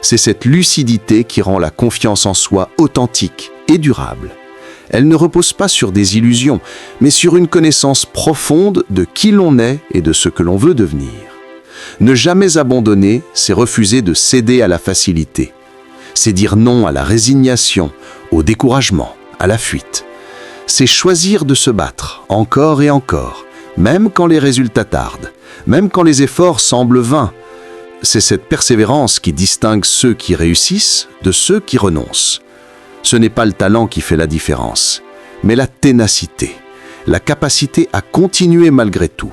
C'est cette lucidité qui rend la confiance en soi authentique et durable. Elle ne repose pas sur des illusions, mais sur une connaissance profonde de qui l'on est et de ce que l'on veut devenir. Ne jamais abandonner, c'est refuser de céder à la facilité. C'est dire non à la résignation, au découragement, à la fuite. C'est choisir de se battre, encore et encore, même quand les résultats tardent, même quand les efforts semblent vains. C'est cette persévérance qui distingue ceux qui réussissent de ceux qui renoncent. Ce n'est pas le talent qui fait la différence, mais la ténacité, la capacité à continuer malgré tout.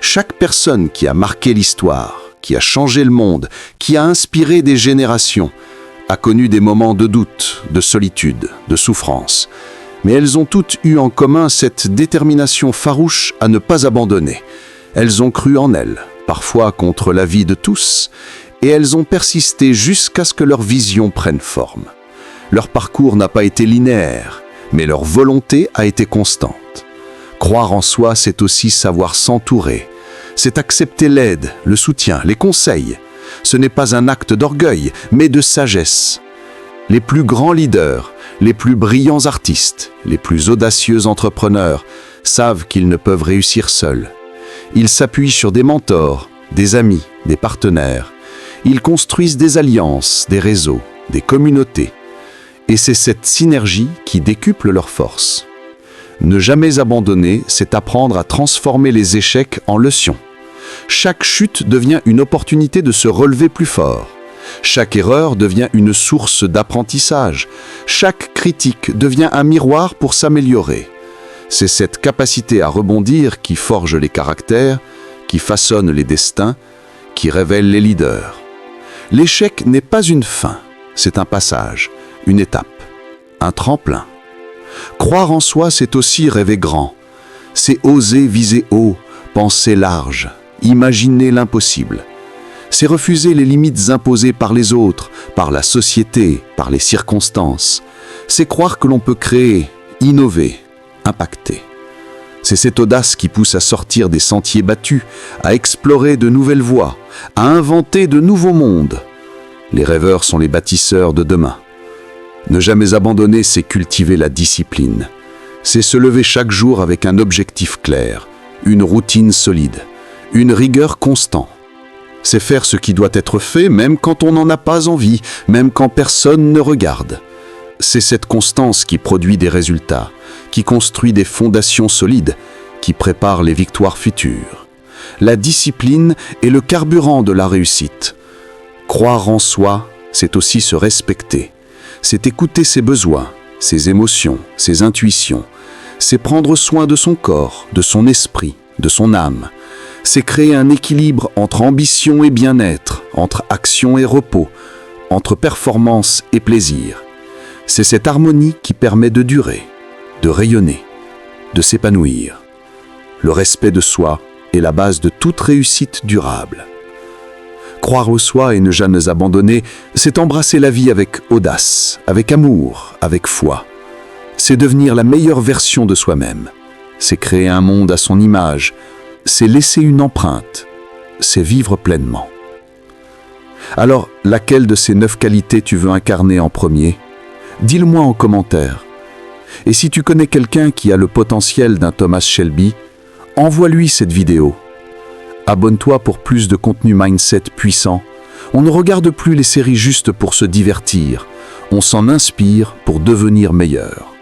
Chaque personne qui a marqué l'histoire, qui a changé le monde, qui a inspiré des générations, a connu des moments de doute, de solitude, de souffrance. Mais elles ont toutes eu en commun cette détermination farouche à ne pas abandonner. Elles ont cru en elles, parfois contre l'avis de tous, et elles ont persisté jusqu'à ce que leur vision prenne forme. Leur parcours n'a pas été linéaire, mais leur volonté a été constante. Croire en soi, c'est aussi savoir s'entourer. C'est accepter l'aide, le soutien, les conseils. Ce n'est pas un acte d'orgueil, mais de sagesse. Les plus grands leaders, les plus brillants artistes, les plus audacieux entrepreneurs savent qu'ils ne peuvent réussir seuls. Ils s'appuient sur des mentors, des amis, des partenaires. Ils construisent des alliances, des réseaux, des communautés. Et c'est cette synergie qui décuple leur force. Ne jamais abandonner, c'est apprendre à transformer les échecs en leçons. Chaque chute devient une opportunité de se relever plus fort. Chaque erreur devient une source d'apprentissage. Chaque critique devient un miroir pour s'améliorer. C'est cette capacité à rebondir qui forge les caractères, qui façonne les destins, qui révèle les leaders. L'échec n'est pas une fin, c'est un passage, une étape, un tremplin. Croire en soi, c'est aussi rêver grand. C'est oser viser haut, penser large, imaginer l'impossible. C'est refuser les limites imposées par les autres, par la société, par les circonstances. C'est croire que l'on peut créer, innover, impacter. C'est cette audace qui pousse à sortir des sentiers battus, à explorer de nouvelles voies, à inventer de nouveaux mondes. Les rêveurs sont les bâtisseurs de demain. Ne jamais abandonner, c'est cultiver la discipline. C'est se lever chaque jour avec un objectif clair, une routine solide, une rigueur constante. C'est faire ce qui doit être fait même quand on n'en a pas envie, même quand personne ne regarde. C'est cette constance qui produit des résultats, qui construit des fondations solides, qui prépare les victoires futures. La discipline est le carburant de la réussite. Croire en soi, c'est aussi se respecter. C'est écouter ses besoins, ses émotions, ses intuitions. C'est prendre soin de son corps, de son esprit, de son âme. C'est créer un équilibre entre ambition et bien-être, entre action et repos, entre performance et plaisir. C'est cette harmonie qui permet de durer, de rayonner, de s'épanouir. Le respect de soi est la base de toute réussite durable. Croire au soi et ne jamais abandonner, c'est embrasser la vie avec audace, avec amour, avec foi. C'est devenir la meilleure version de soi-même. C'est créer un monde à son image. C'est laisser une empreinte. C'est vivre pleinement. Alors, laquelle de ces 9 qualités tu veux incarner en premier? Dis-le-moi en commentaire. Et si tu connais quelqu'un qui a le potentiel d'un Thomas Shelby, envoie-lui cette vidéo. Abonne-toi pour plus de contenu mindset puissant. On ne regarde plus les séries juste pour se divertir. On s'en inspire pour devenir meilleur.